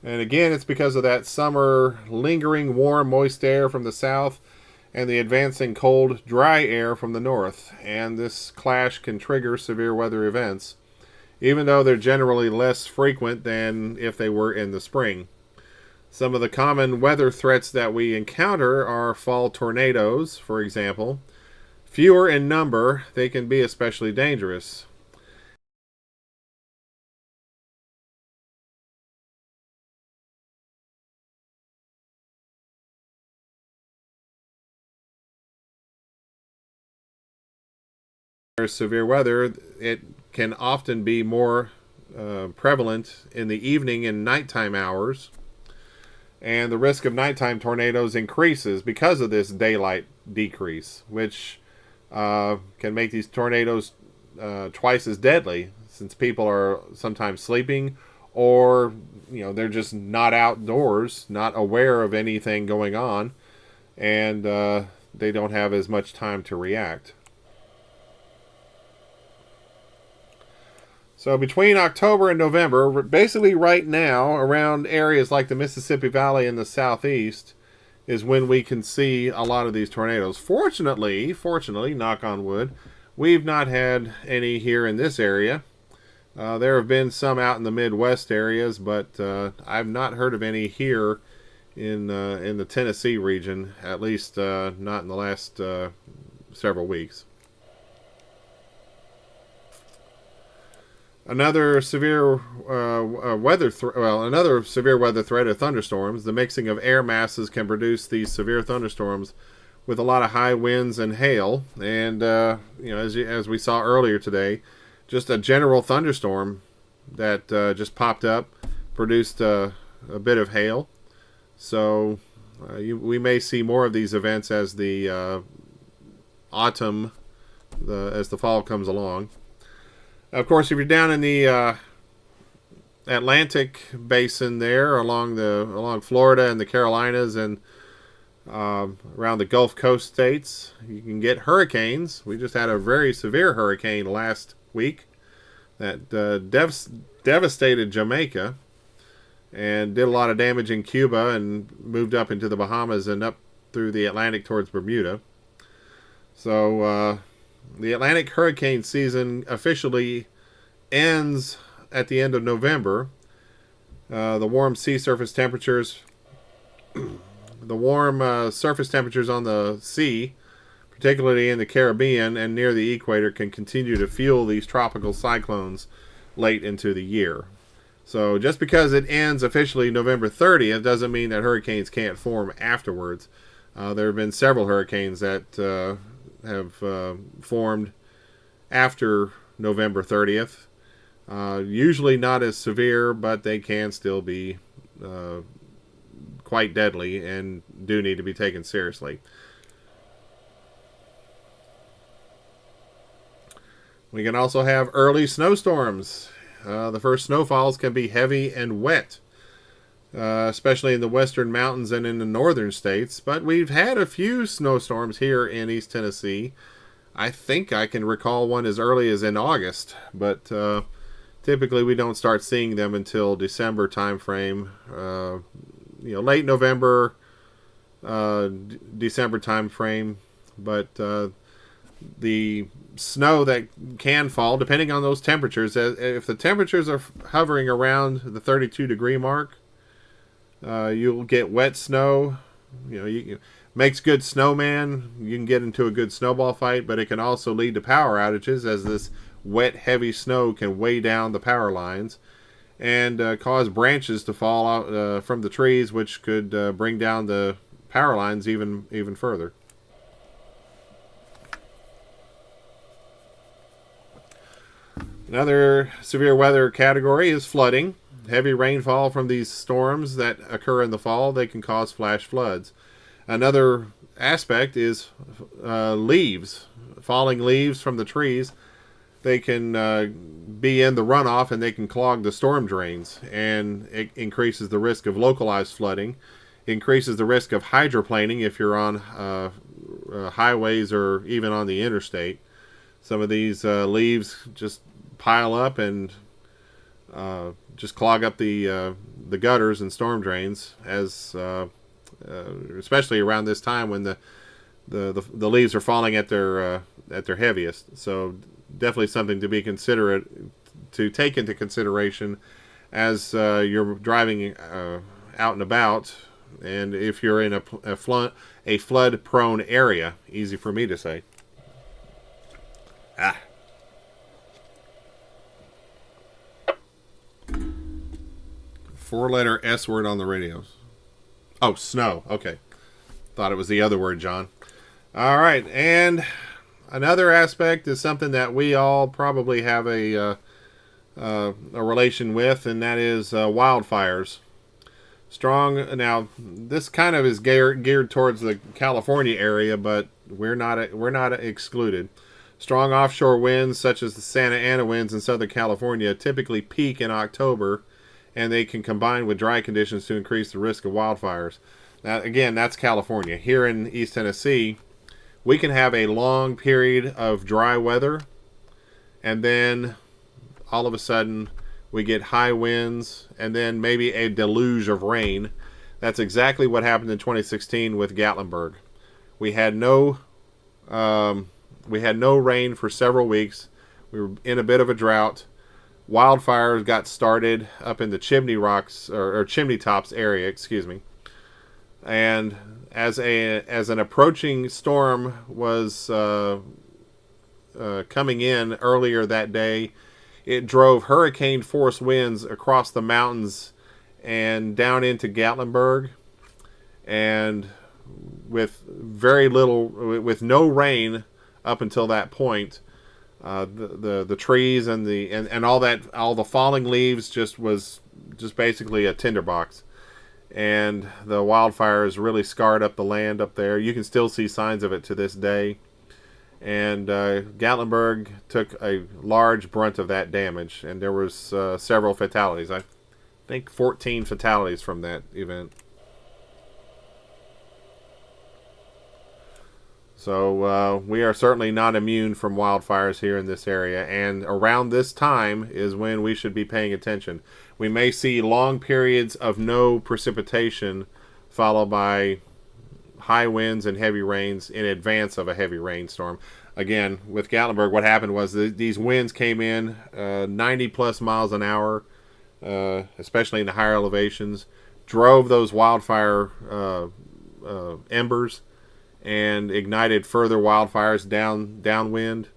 And again, it's because of that summer lingering warm, moist air from the south and the advancing cold, dry air from the north. And this clash can trigger severe weather events, even though they're generally less frequent than if they were in the spring. Some of the common weather threats that we encounter are fall tornadoes, for example. Fewer in number, they can be especially dangerous. Severe weather, it can often be more prevalent in the evening and nighttime hours, and the risk of nighttime tornadoes increases because of this daylight decrease, which can make these tornadoes twice as deadly, since people are sometimes sleeping, or they're just not outdoors, not aware of anything going on, and they don't have as much time to react. So between October and November, basically right now, around areas like the Mississippi Valley in the southeast, is when we can see a lot of these tornadoes. Fortunately, knock on wood, we've not had any here in this area. There have been some out in the Midwest areas, but I've not heard of any here in the Tennessee region, at least not in the last several weeks. Another severe weather threat are thunderstorms. The mixing of air masses can produce these severe thunderstorms with a lot of high winds and hail. And as we saw earlier today, just a general thunderstorm that just popped up produced a bit of hail. So we may see more of these events as the autumn, as the fall comes along. Of course, if you're down in the Atlantic basin there, along Florida and the Carolinas and around the Gulf Coast states, you can get hurricanes. We just had a very severe hurricane last week that devastated Jamaica and did a lot of damage in Cuba and moved up into the Bahamas and up through the Atlantic towards Bermuda. So the Atlantic hurricane season officially ends at the end of November. The warm surface temperatures on the sea particularly in the Caribbean and near the equator, can continue to fuel these tropical cyclones late into the year. So just because it ends officially November 30th doesn't mean that hurricanes can't form afterwards. There have been several hurricanes that have formed after November 30th. Usually not as severe, but they can still be quite deadly and do need to be taken seriously. We can also have early snowstorms. The first snowfalls can be heavy and wet, especially in the western mountains and in the northern states. But we've had a few snowstorms here in East Tennessee. I think I can recall one as early as in August, but typically we don't start seeing them until December time frame. Late November, December time frame. But the snow that can fall, depending on those temperatures, if the temperatures are hovering around the 32-degree mark, you'll get wet snow. Makes good snowman. You can get into a good snowball fight, but it can also lead to power outages, as this wet, heavy snow can weigh down the power lines and cause branches to fall out from the trees, which could bring down the power lines even further. Another severe weather category is flooding. Heavy rainfall from these storms that occur in the fall, they can cause flash floods. Another aspect is leaves. Falling leaves from the trees, they can be in the runoff and they can clog the storm drains, and it increases the risk of localized flooding, increases the risk of hydroplaning if you're on highways or even on the interstate. Some of these leaves just pile up and just clog up the gutters and storm drains, as especially around this time when the leaves are falling at their heaviest. So definitely something to be to take into consideration as you're driving out and about, and if you're in a flood prone area. Easy for me to say. Four-letter S word on the radios. Oh, snow. Okay. Thought it was the other word, John. All right. And another aspect is something that we all probably have a relation with, and that is wildfires. Now, this kind of is geared towards the California area, but we're not excluded. Strong offshore winds, such as the Santa Ana winds in Southern California, typically peak in October, and they can combine with dry conditions to increase the risk of wildfires. Now, again, that's California. Here in East Tennessee, we can have a long period of dry weather, and then all of a sudden we get high winds and then maybe a deluge of rain. That's exactly what happened in 2016 with Gatlinburg. We had no rain for several weeks. We were in a bit of a drought. Wildfires got started up in the Chimney Rocks or Chimney Tops area, and as an approaching storm was coming in earlier that day, it drove hurricane force winds across the mountains and down into Gatlinburg, and with no rain up until that point. The trees and all the falling leaves was basically a tinderbox, and the wildfires really scarred up the land up there. You can still see signs of it to this day, and Gatlinburg took a large brunt of that damage, and there was several fatalities. I think 14 fatalities from that event. So we are certainly not immune from wildfires here in this area, and around this time is when we should be paying attention. We may see long periods of no precipitation followed by high winds and heavy rains in advance of a heavy rainstorm. Again, with Gatlinburg, what happened was these winds came in 90 plus miles an hour, especially in the higher elevations, drove those wildfire embers and ignited further wildfires downwind.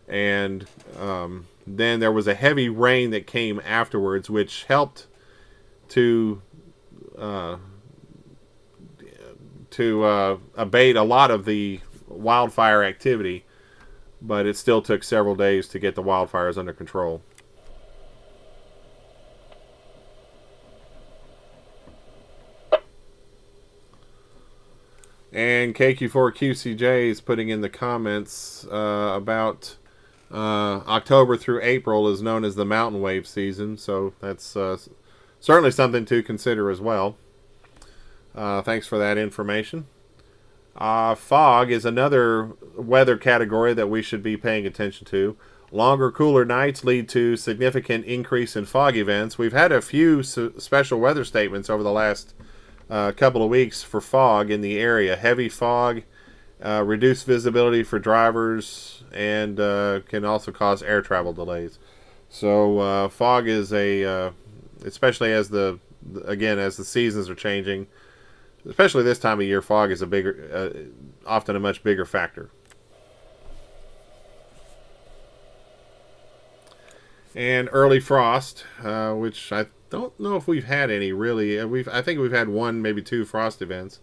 And then there was a heavy rain that came afterwards, which helped to abate a lot of the wildfire activity, but it still took several days to get the wildfires under control. And KQ4QCJ is putting in the comments about October through April is known as the mountain wave season, so that's certainly something to consider as well. Thanks for that information. Fog is another weather category that we should be paying attention to. Longer, cooler nights lead to significant increase in fog events. We've had a few special weather statements over the last couple of weeks for fog in the area. Heavy fog, reduced visibility for drivers, and can also cause air travel delays. So fog is especially as the seasons are changing, especially this time of year, fog is often a much bigger factor. And early frost, which I don't know if we've had any really. I think we've had one, maybe two frost events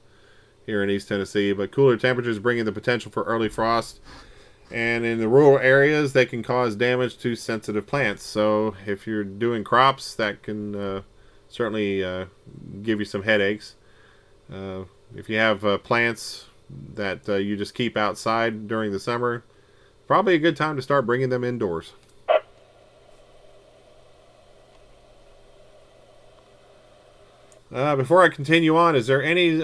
here in East Tennessee, but cooler temperatures bringing the potential for early frost. And in the rural areas, they can cause damage to sensitive plants. So if you're doing crops, that can certainly give you some headaches. If you have plants that you just keep outside during the summer, probably a good time to start bringing them indoors. Before I continue on, is there any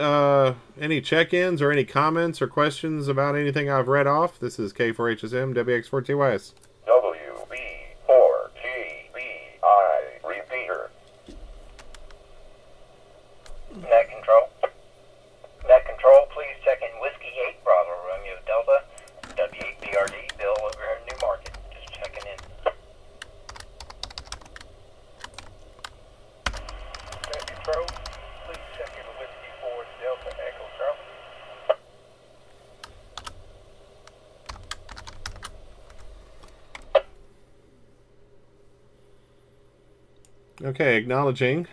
check-ins or any comments or questions about anything I've read off? This is K4HSM, WX4TYS. WB4GBI, repeater. Net control. Net control, please check in Whiskey 8 Bravo Romeo Delta. W8BRD, Bill over here in New Market. Just checking in. Net control, please check in Whiskey 4 Delta Echo Charlie. Okay, acknowledging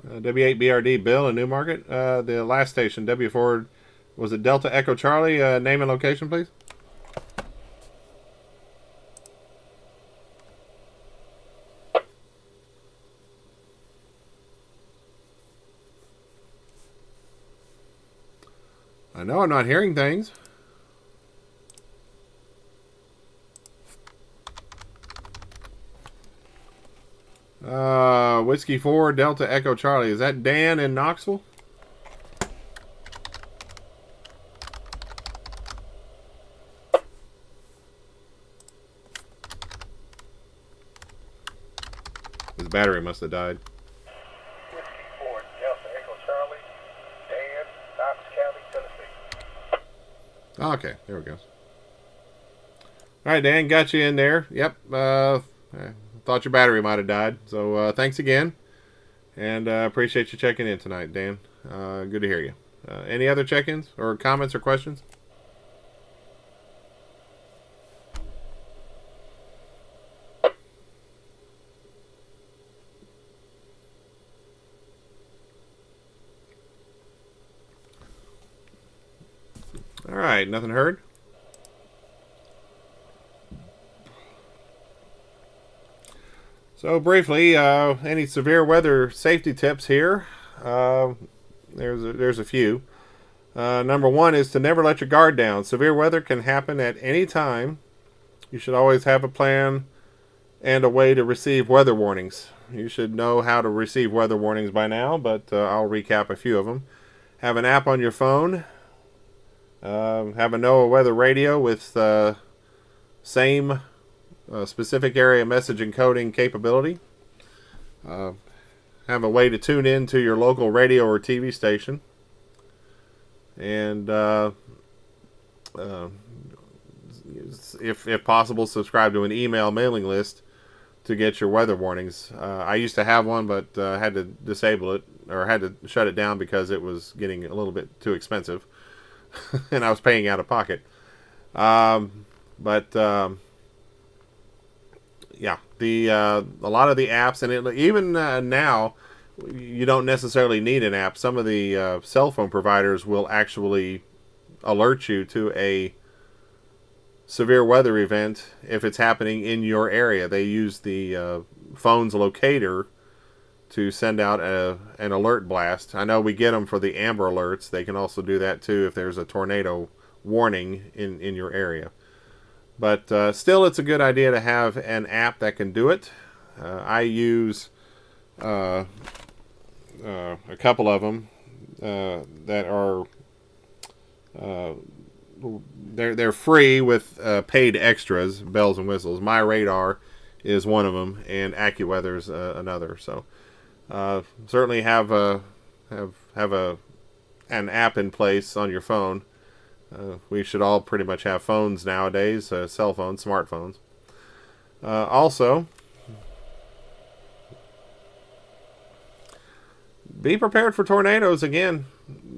W8BRD Bill in Newmarket. The last station, W4, was it Delta Echo Charlie? Name and location, please. I know I'm not hearing things. Whiskey 4 Delta Echo Charlie. Is that Dan in Knoxville? His battery must have died. Whiskey 4 Delta Echo Charlie. Dan, Knox County, Tennessee. Okay, there we go. All right, Dan, got you in there. Yep. Thought your battery might have died. So thanks again. And appreciate you checking in tonight, Dan. Good to hear you. Any other check-ins or comments or questions? All right, nothing heard? So briefly, any severe weather safety tips here? There's a few. Number one is to never let your guard down. Severe weather can happen at any time. You should always have a plan and a way to receive weather warnings. You should know how to receive weather warnings by now, but I'll recap a few of them. Have an app on your phone. Have a NOAA weather radio with same specific area message encoding capability. Have a way to tune in to your local radio or TV station. And if possible, subscribe to an email mailing list to get your weather warnings. I used to have one, but had to disable it, or had to shut it down because it was getting a little bit too expensive. and I was paying out of pocket. Yeah, a lot of the apps, and even now, you don't necessarily need an app. Some of the cell phone providers will actually alert you to a severe weather event if it's happening in your area. They use the phone's locator to send out an alert blast. I know we get them for the Amber Alerts. They can also do that too if there's a tornado warning in your area. But still, it's a good idea to have an app that can do it. I use a couple of them that are they're free with paid extras, bells and whistles. My Radar is one of them, and AccuWeather's another. So certainly have an app in place on your phone. We should all pretty much have phones nowadays, cell phones, smartphones. Also, be prepared for tornadoes. Again,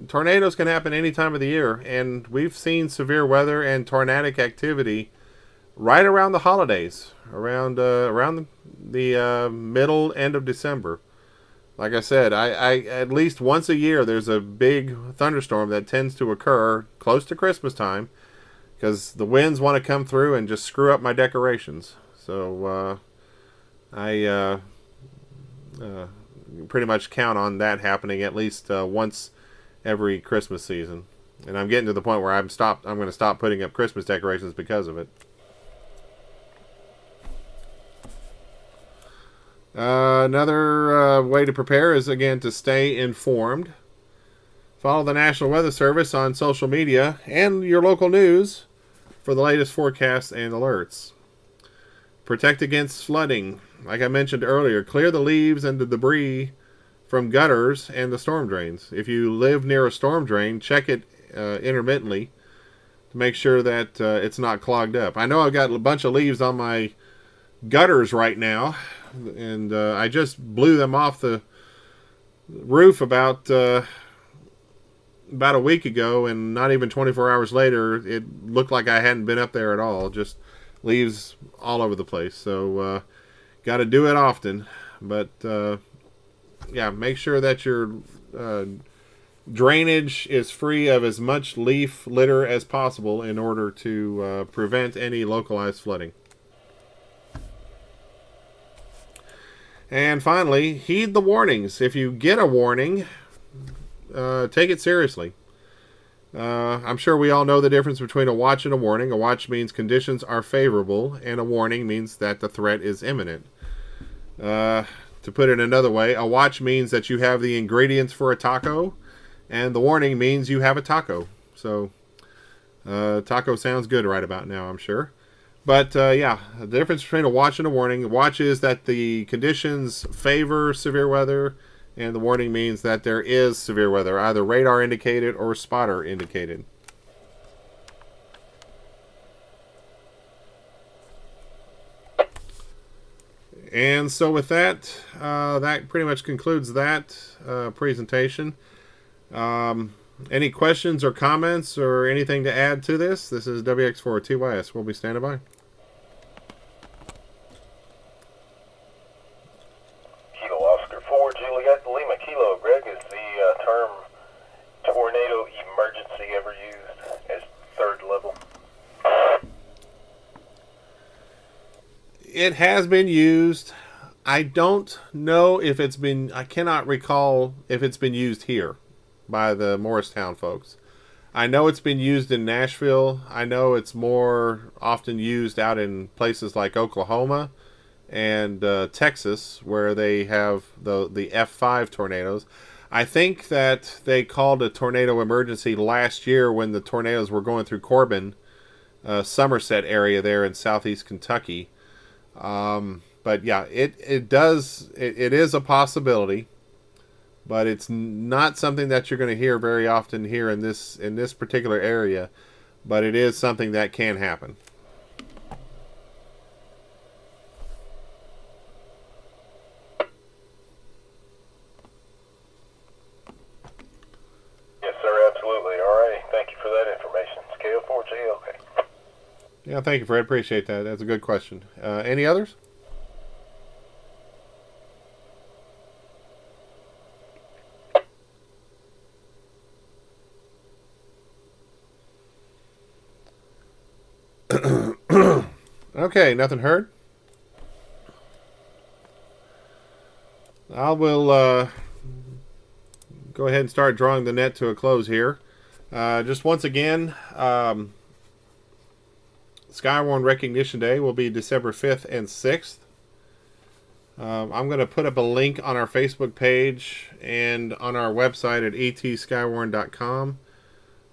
tornadoes can happen any time of the year, and we've seen severe weather and tornadic activity right around the holidays, around the middle end of December. Like I said, I at least once a year there's a big thunderstorm that tends to occur close to Christmas time because the winds want to come through and just screw up my decorations. So I pretty much count on that happening at least once every Christmas season. And I'm getting to the point where I'm going to stop putting up Christmas decorations because of it. Another way to prepare is, again, to stay informed. Follow the National Weather Service on social media and your local news for the latest forecasts and alerts. Protect against flooding. Like I mentioned earlier, clear the leaves and the debris from gutters and the storm drains. If you live near a storm drain, check it intermittently to make sure that it's not clogged up. I know I've got a bunch of leaves on my gutters right now, and I just blew them off the roof about a week ago, and not even 24 hours later it looked like I hadn't been up there at all. Just leaves all over the place. So got to do it often, but yeah, make sure that your drainage is free of as much leaf litter as possible in order to prevent any localized flooding. And finally, heed the warnings. If you get a warning, take it seriously. I'm sure we all know the difference between a watch and a warning. A watch means conditions are favorable, and a warning means that the threat is imminent. To put it another way, a watch means that you have the ingredients for a taco, and the warning means you have a taco. So, taco sounds good right about now, I'm sure. But, yeah, the difference between a watch and a warning. A watch is that the conditions favor severe weather, and the warning means that there is severe weather, either radar indicated or spotter indicated. And so with that, that pretty much concludes that presentation. Any questions or comments or anything to add to this? This is WX4TYS. We'll be standing by. Kilo Oscar 4, Juliet Lima Kilo. Greg, is the term tornado emergency ever used as third level? It has been used. I don't know if it's been, I cannot recall if it's been used here by the Morristown folks. I know it's been used in Nashville. I know it's more often used out in places like Oklahoma and Texas, where they have the F5 tornadoes. I think that they called a tornado emergency last year when the tornadoes were going through Corbin, Somerset area there in southeast Kentucky. But yeah, it is a possibility, but it's not something that you're going to hear very often here in this particular area. But it is something that can happen. Yes, sir, absolutely. All right, thank you for that towards the hill. Okay. Yeah, thank you, Fred. Appreciate that. That's a good question. Any others? Okay, nothing heard. I will go ahead and start drawing the net to a close here. Just once again, SKYWARN Recognition Day will be December 5th and 6th. I'm going to put up a link on our Facebook page and on our website at etskywarn.com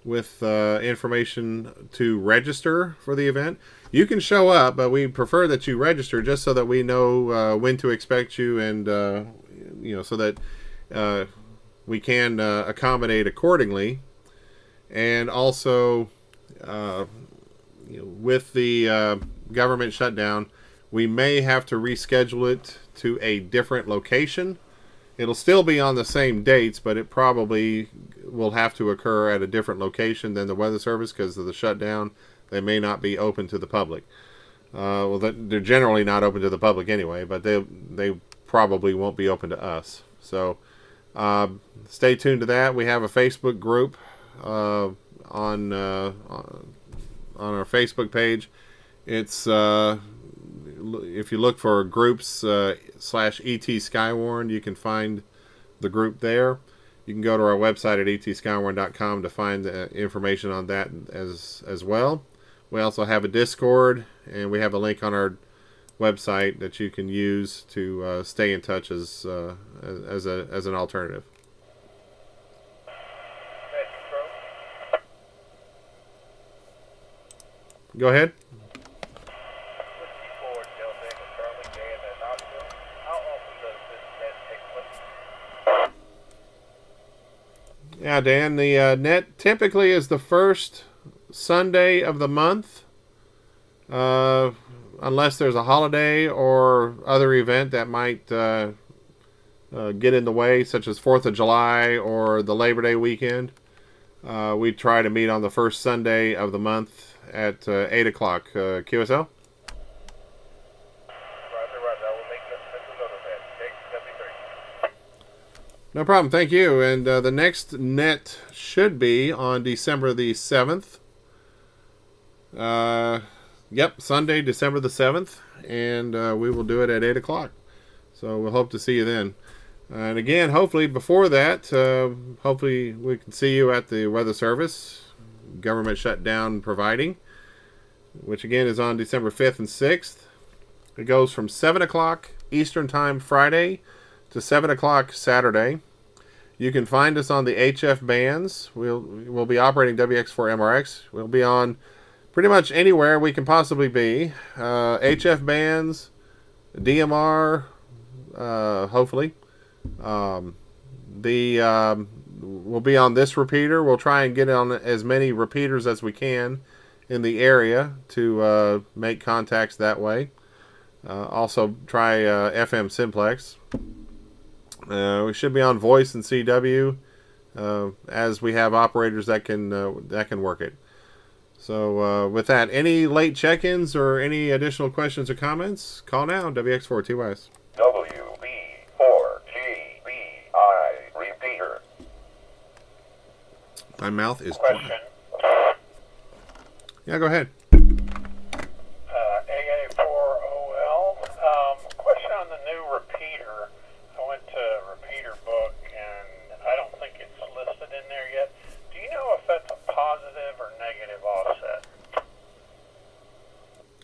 with information to register for the event. You can show up, but we prefer that you register just so that we know when to expect you, and so that we can accommodate accordingly. And also, with the government shutdown, we may have to reschedule it to a different location. It'll still be on the same dates, but it probably will have to occur at a different location than the Weather Service because of the shutdown. They may not be open to the public. They're generally not open to the public anyway, but they probably won't be open to us. So stay tuned to that. We have a Facebook group on our Facebook page. It's if you look for groups /ET Skywarn, you can find the group there. You can go to our website at etskywarn.com to find the information on that as well. We also have a Discord, and we have a link on our website that you can use to stay in touch as an alternative. Go ahead. Yeah, Dan, the net typically is the first Sunday of the month, unless there's a holiday or other event that might get in the way, such as 4th of July or the Labor Day weekend. We try to meet on the first Sunday of the month at 8 o'clock. QSL? No problem. Thank you. And the next net should be on December the 7th. Yep, Sunday, December the 7th. And we will do it at 8 o'clock. So we'll hope to see you then. And again, hopefully before that, hopefully we can see you at the Weather Service, government shutdown providing, which again is on December 5th and 6th. It goes from 7 o'clock Eastern Time Friday to 7 o'clock Saturday. You can find us on the HF bands. We'll be operating WX4MRX. We'll be on pretty much anywhere we can possibly be. HF bands, DMR, hopefully. We'll be on this repeater. We'll try and get on as many repeaters as we can in the area to make contacts that way. Also try FM simplex. We should be on voice and CW as we have operators that can work it. So with that, any late check-ins or any additional questions or comments, call now, WX4TYS. WB4GBI repeater. My mouth is Question. Yeah, go ahead. AA4OL. Question on the new repeater. I went to Repeater Book, and I don't think it's listed in there yet. Do you know if that's a positive or negative offset?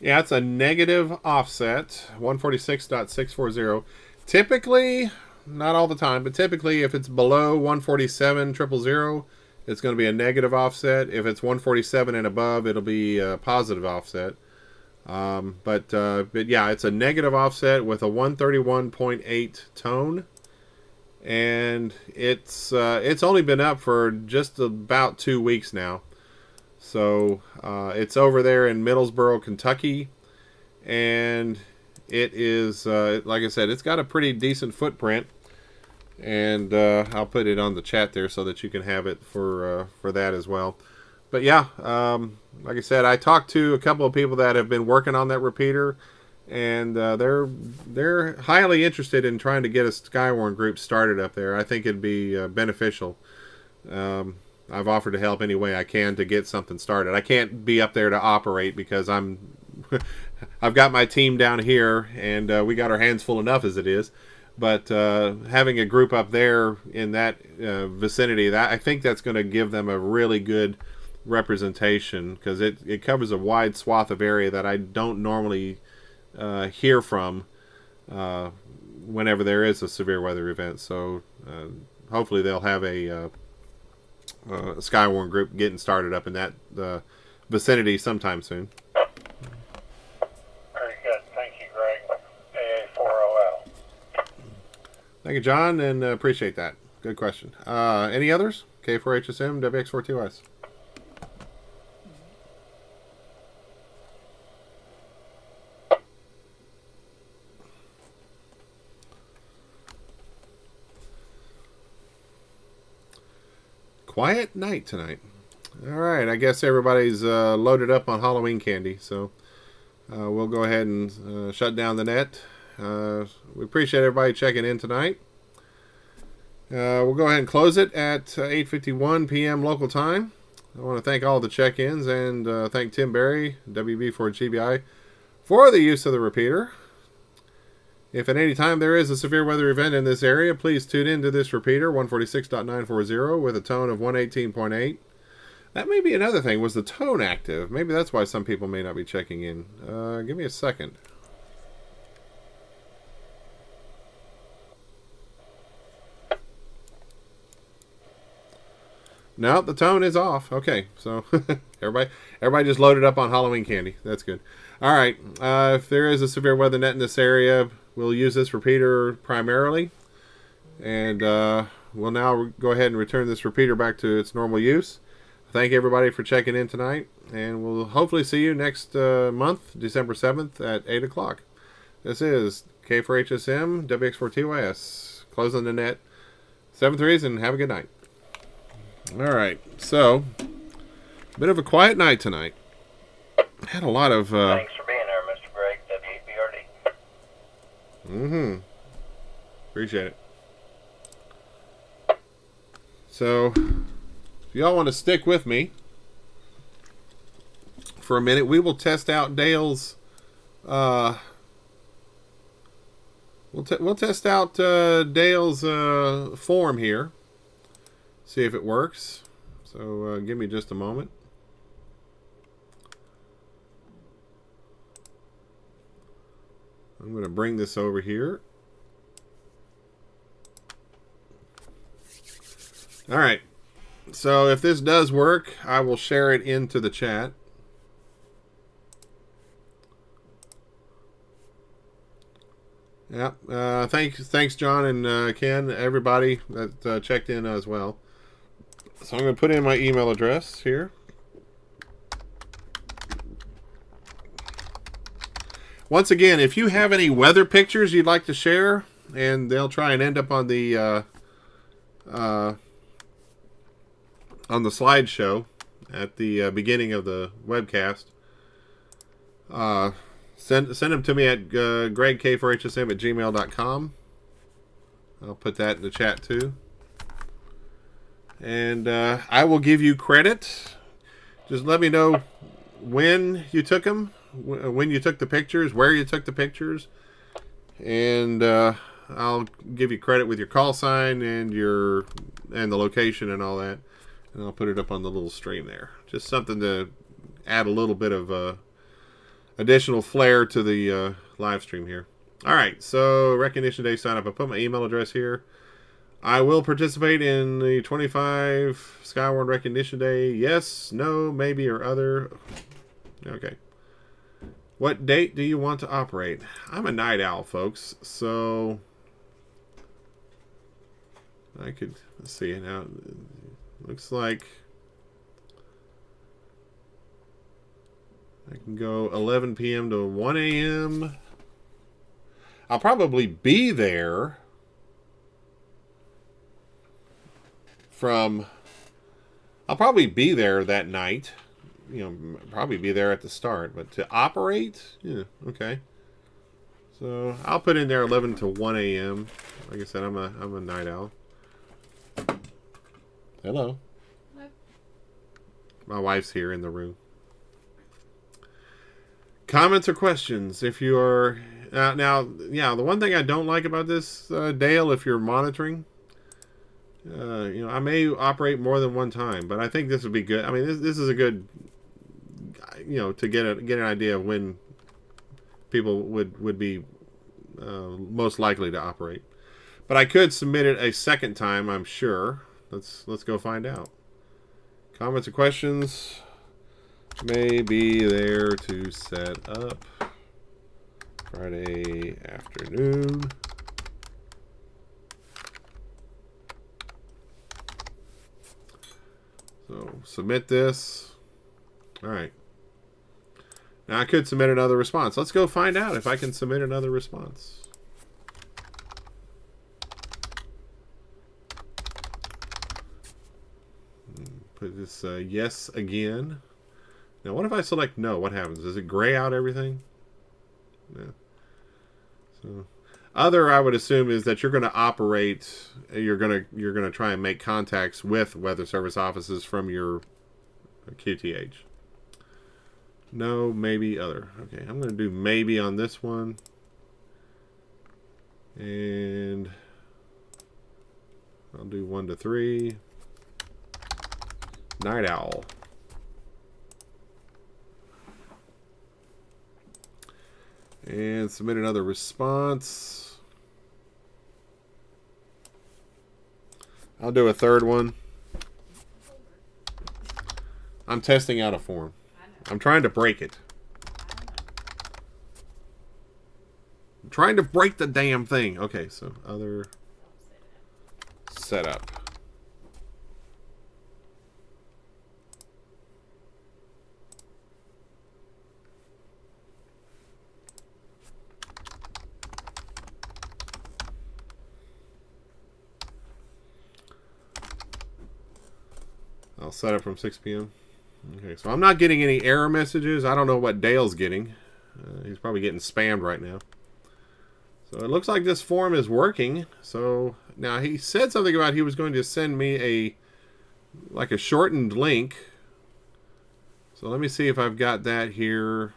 Yeah, it's a negative offset, 146.640. Typically, not all the time, but typically if it's below 147.000, it's going to be a negative offset. If it's 147 and above, it'll be a positive offset. But yeah, it's a negative offset with a 131.8 tone. And it's only been up for just about 2 weeks now. So it's over there in Middlesboro, Kentucky, and it is like I said, it's got a pretty decent footprint, and I'll put it on the chat there so that you can have it for that as well. but yeah, like I said, I talked to a couple of people that have been working on that repeater, and they're highly interested in trying to get a SKYWARN group started up there. I think it'd be beneficial. I've offered to help any way I can to get something started. I can't be up there to operate because I've got my team down here, and we got our hands full enough as it is. But having a group up there in that vicinity, that I think that's going to give them a really good representation, because it covers a wide swath of area that I don't normally hear from whenever there is a severe weather event. So hopefully they'll have a SKYWARN group getting started up in that vicinity sometime soon. Very good. Thank you, Greg. AA4OL. Thank you, John, and appreciate that. Good question. Any others? K4HSM, WX42S. Quiet night tonight. All right, I guess everybody's loaded up on Halloween candy, so we'll go ahead and shut down the net. We appreciate everybody checking in tonight. We'll go ahead and close it at 8:51 p.m. local time. I want to thank all the check-ins and thank Tim Berry, WB4GBI, for the use of the repeater. If at any time there is a severe weather event in this area, please tune into this repeater, 146.940, with a tone of 118.8. That may be another thing. Was the tone active? Maybe that's why some people may not be checking in. Give me a second. No, the tone is off. Okay, so everybody just loaded up on Halloween candy. That's good. All right, if there is a severe weather net in this area, we'll use this repeater primarily, and we'll now go ahead and return this repeater back to its normal use. Thank everybody for checking in tonight, and we'll hopefully see you next month, December 7th at 8 o'clock. This is K4HSM, WX4TYS, closing the net. 7-3s, and have a good night. All right, so a bit of a quiet night tonight. Had a lot of... Thanks for being there, Mr. Greg, W8BRD. Appreciate it. So, if y'all want to stick with me for a minute, we will test out Dale's... we'll test out Dale's form here. See if it works. So, give me just a moment. I'm going to bring this over here. All right. So if this does work, I will share it into the chat. Yeah. Thanks, John and Ken, everybody that checked in as well. So I'm going to put in my email address here. Once again, if you have any weather pictures you'd like to share, and they'll try and end up on the slideshow at the beginning of the webcast, send them to me at gregk4hsm@gmail.com. I'll put that in the chat too. And I will give you credit. Just let me know when you took them, when you took the pictures, where you took the pictures, and I'll give you credit with your call sign and the location and all that, and I'll put it up on the little stream there. Just something to add a little bit of additional flair to the live stream here. All right, so Recognition Day sign up. I put my email address here. I will participate in the 25 SKYWARN Recognition Day. Yes, no, maybe, or other. Okay. What date do you want to operate? I'm a night owl, folks, so I could, let's see now. Looks like I can go 11 p.m. to 1 a.m. I'll probably be there from I'll probably be there that night. Probably be there at the start. But to operate, yeah, okay. So I'll put in there 11 to 1 a.m. Like I said, I'm a night owl. Hello. Hello. My wife's here in the room. Comments or questions? If you are the one thing I don't like about this, Dale, if you're monitoring, I may operate more than one time, but I think this would be good. I mean, this is a good, to get an idea of when people would be most likely to operate. But I could submit it a second time, I'm sure. Let's go find out. Comments or questions? May be there to set up Friday afternoon. So submit this. All right. Now I could submit another response. Let's go find out if I can submit another response. Put this yes again. Now what if I select no? What happens? Does it gray out everything? Yeah. So other, I would assume, is that you're going to operate. You're going to try and make contacts with weather service offices from your QTH. No, maybe, other. Okay, I'm going to do maybe on this one. And I'll do 1 to 3. Night owl. And submit another response. I'll do a third one. I'm testing out a form. I'm trying to break it. I'm trying to break the damn thing. Okay, so other setup. I'll set up from 6 p.m. Okay, so I'm not getting any error messages. I don't know what Dale's getting. He's probably getting spammed right now. So it looks like this form is working. So now he said something about he was going to send me a shortened link. So let me see if I've got that here.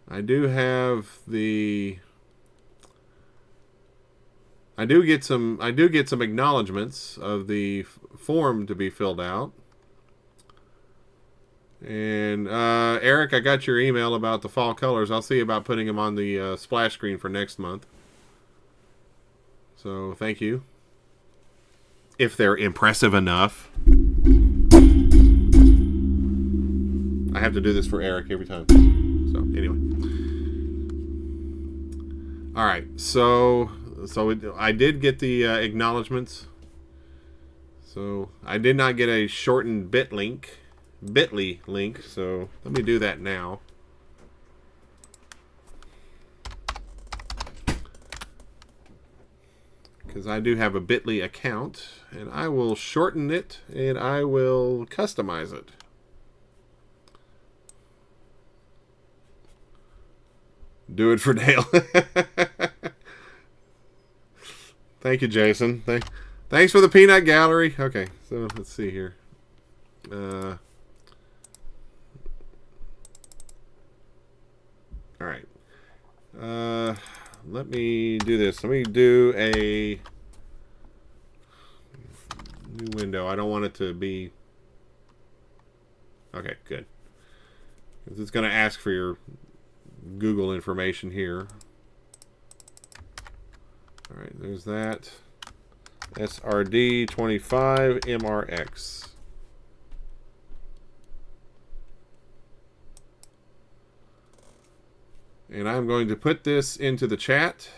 I do have the... I do get some acknowledgments of the form to be filled out. And Eric, I got your email about the fall colors. I'll see about putting them on the splash screen for next month. So thank you. If they're impressive enough. I have to do this for Eric every time. So anyway. All right. So I did get the acknowledgments. So I did not get a shortened bit.ly link. So let me do that now. Because I do have a bit.ly account, and I will shorten it and I will customize it. Do it for Dale. Thank you, Jason. Thanks for the peanut gallery. Okay, so let's see here. All right. Let me do this. Let me do a new window. I don't want it to be... Okay, good. Because it's going to ask for your Google information here. All right, there's that. SRD25 MRX. And I'm going to put this into the chat.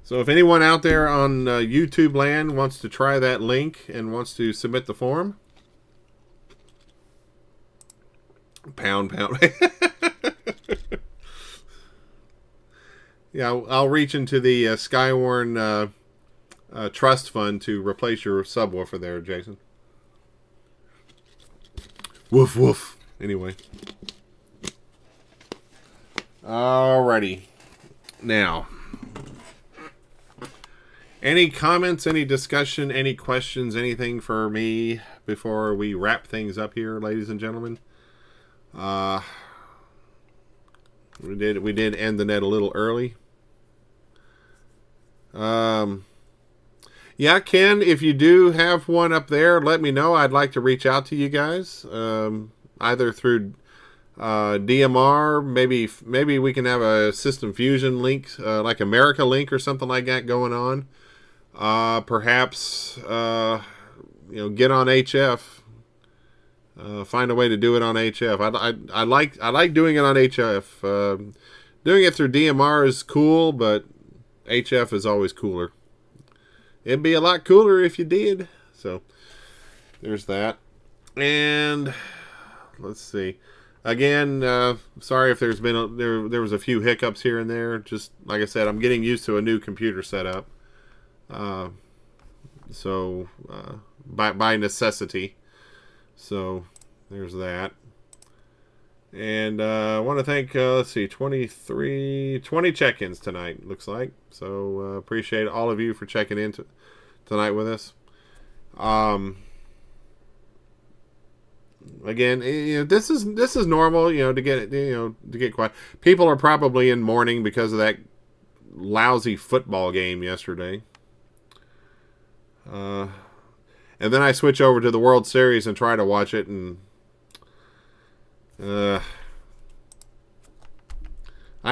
So if anyone out there on YouTube land wants to try that link and wants to submit the form, pound. Yeah, I'll reach into the SKYWARN trust fund to replace your subwoofer there, Jason. Woof woof. Anyway. Alrighty. Now, any comments, any discussion, any questions, anything for me before we wrap things up here, ladies and gentlemen? We did end the net a little early. Yeah, Ken, if you do have one up there, let me know. I'd like to reach out to you guys, either through DMR. Maybe we can have a System Fusion link, like America Link or something like that going on. Perhaps get on HF. Find a way to do it on HF. I like doing it on HF. Doing it through DMR is cool, but HF is always cooler. It'd be a lot cooler if you did. So there's that. And let's see. Again, sorry if there's been there was a few hiccups here and there. Just like I said, I'm getting used to a new computer setup. So by necessity. So there's that. And I want to thank, let's see, 20 check-ins tonight, looks like. So appreciate all of you for checking in tonight with us. Again, this is normal, to get quiet. People are probably in mourning because of that lousy football game yesterday. And then I switch over to the World Series and try to watch it, and I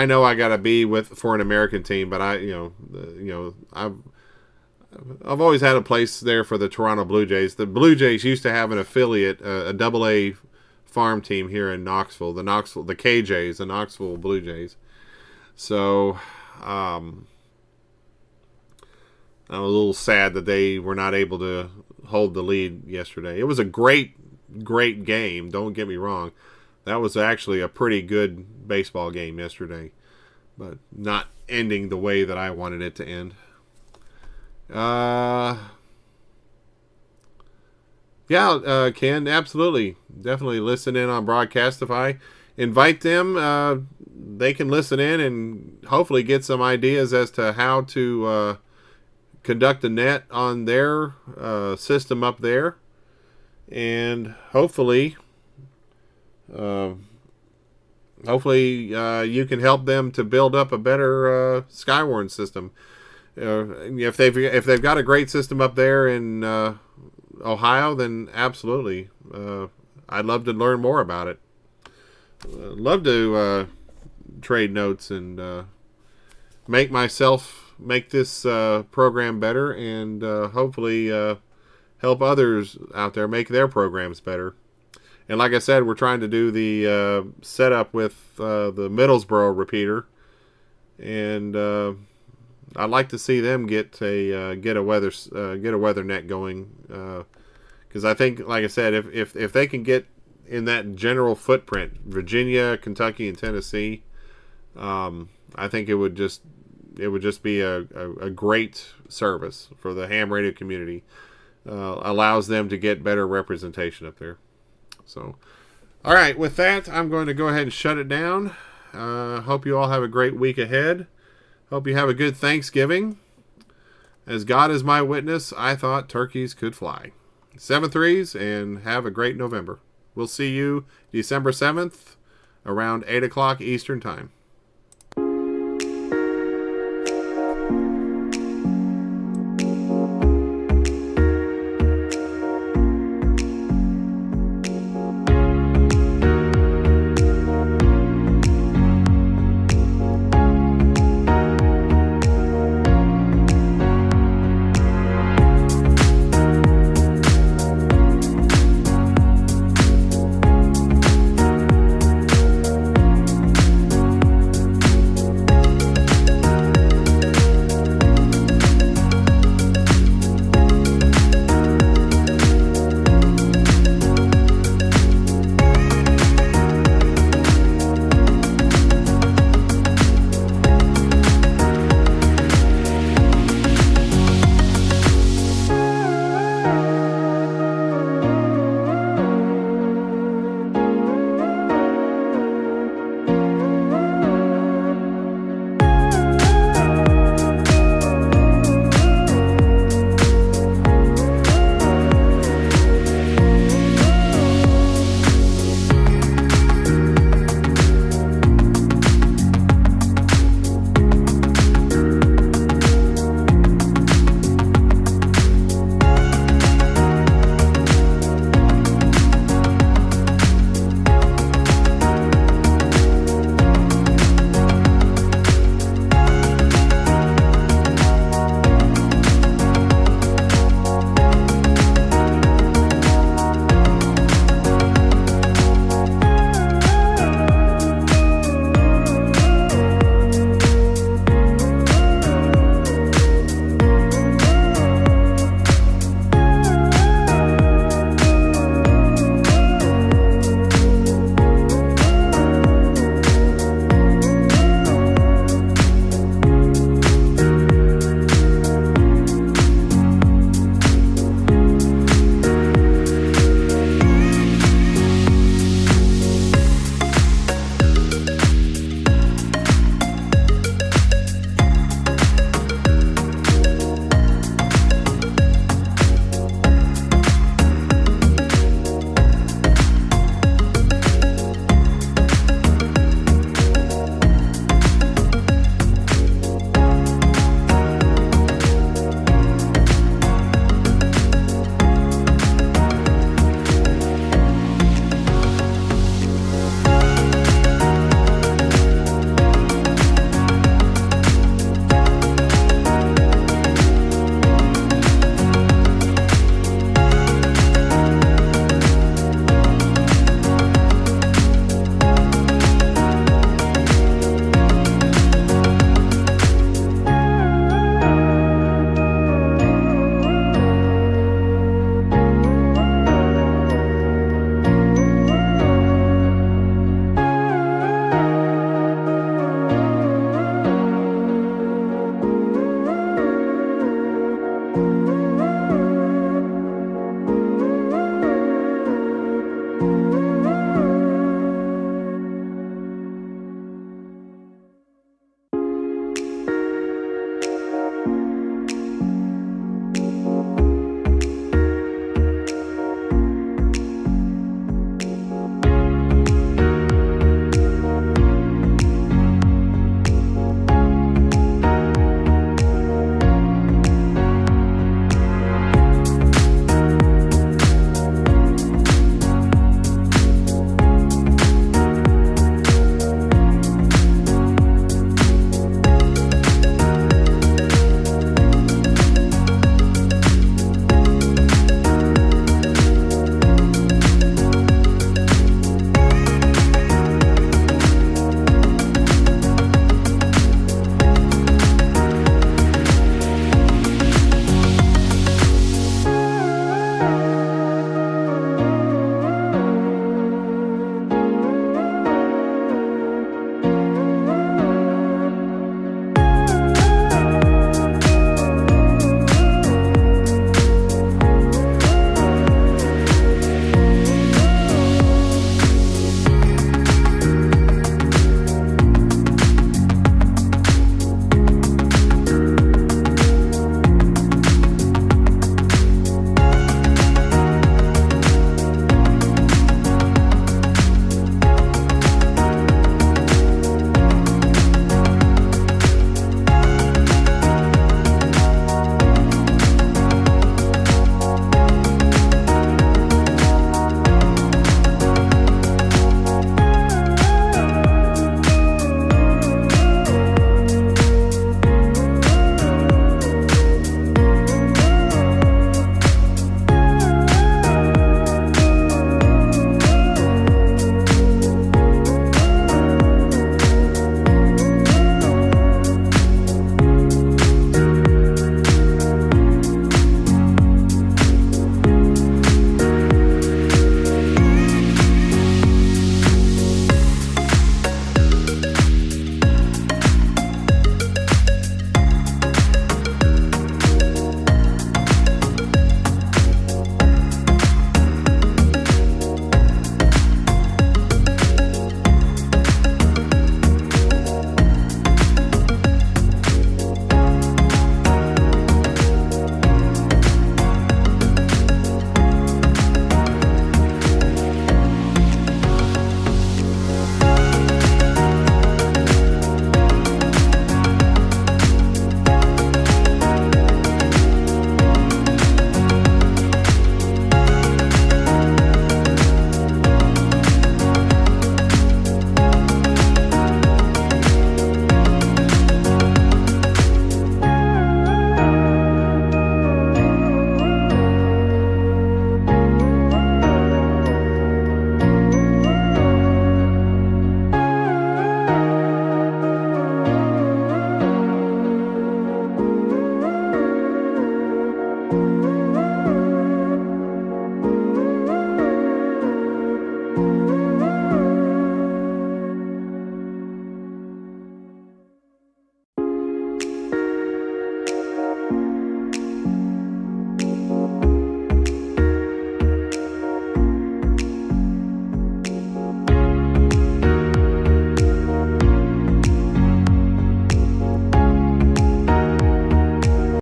know I gotta be for an American team, but I've always had a place there for the Toronto Blue Jays. The Blue Jays used to have an affiliate, a AA farm team here in Knoxville, the KJs, the Knoxville Blue Jays. So I was a little sad that they were not able to hold the lead yesterday. It was a great game, don't get me wrong. That was actually a pretty good baseball game yesterday, but not ending the way that I wanted it to end. Ken, absolutely. Definitely listen in on Broadcastify. Invite them. They can listen in and hopefully get some ideas as to how to conduct a net on their system up there. And hopefully you can help them to build up a better SKYWARN system. If they've got a great system up there in Ohio, then absolutely, I'd love to learn more about it. Love to trade notes and make this program better, and hopefully help others out there make their programs better. And like I said, we're trying to do the setup with the Middlesboro repeater, and I'd like to see them get a weather net going, because I think, like I said, if they can get in that general footprint, Virginia, Kentucky, and Tennessee, I think it would just be a great service for the ham radio community. Allows them to get better representation up there. So, all right, with that, I'm going to go ahead and shut it down. Hope you all have a great week ahead. Hope you have a good Thanksgiving. As God is my witness, I thought turkeys could fly. 7-3s, and have a great November. We'll see you December 7th around 8 o'clock Eastern Time.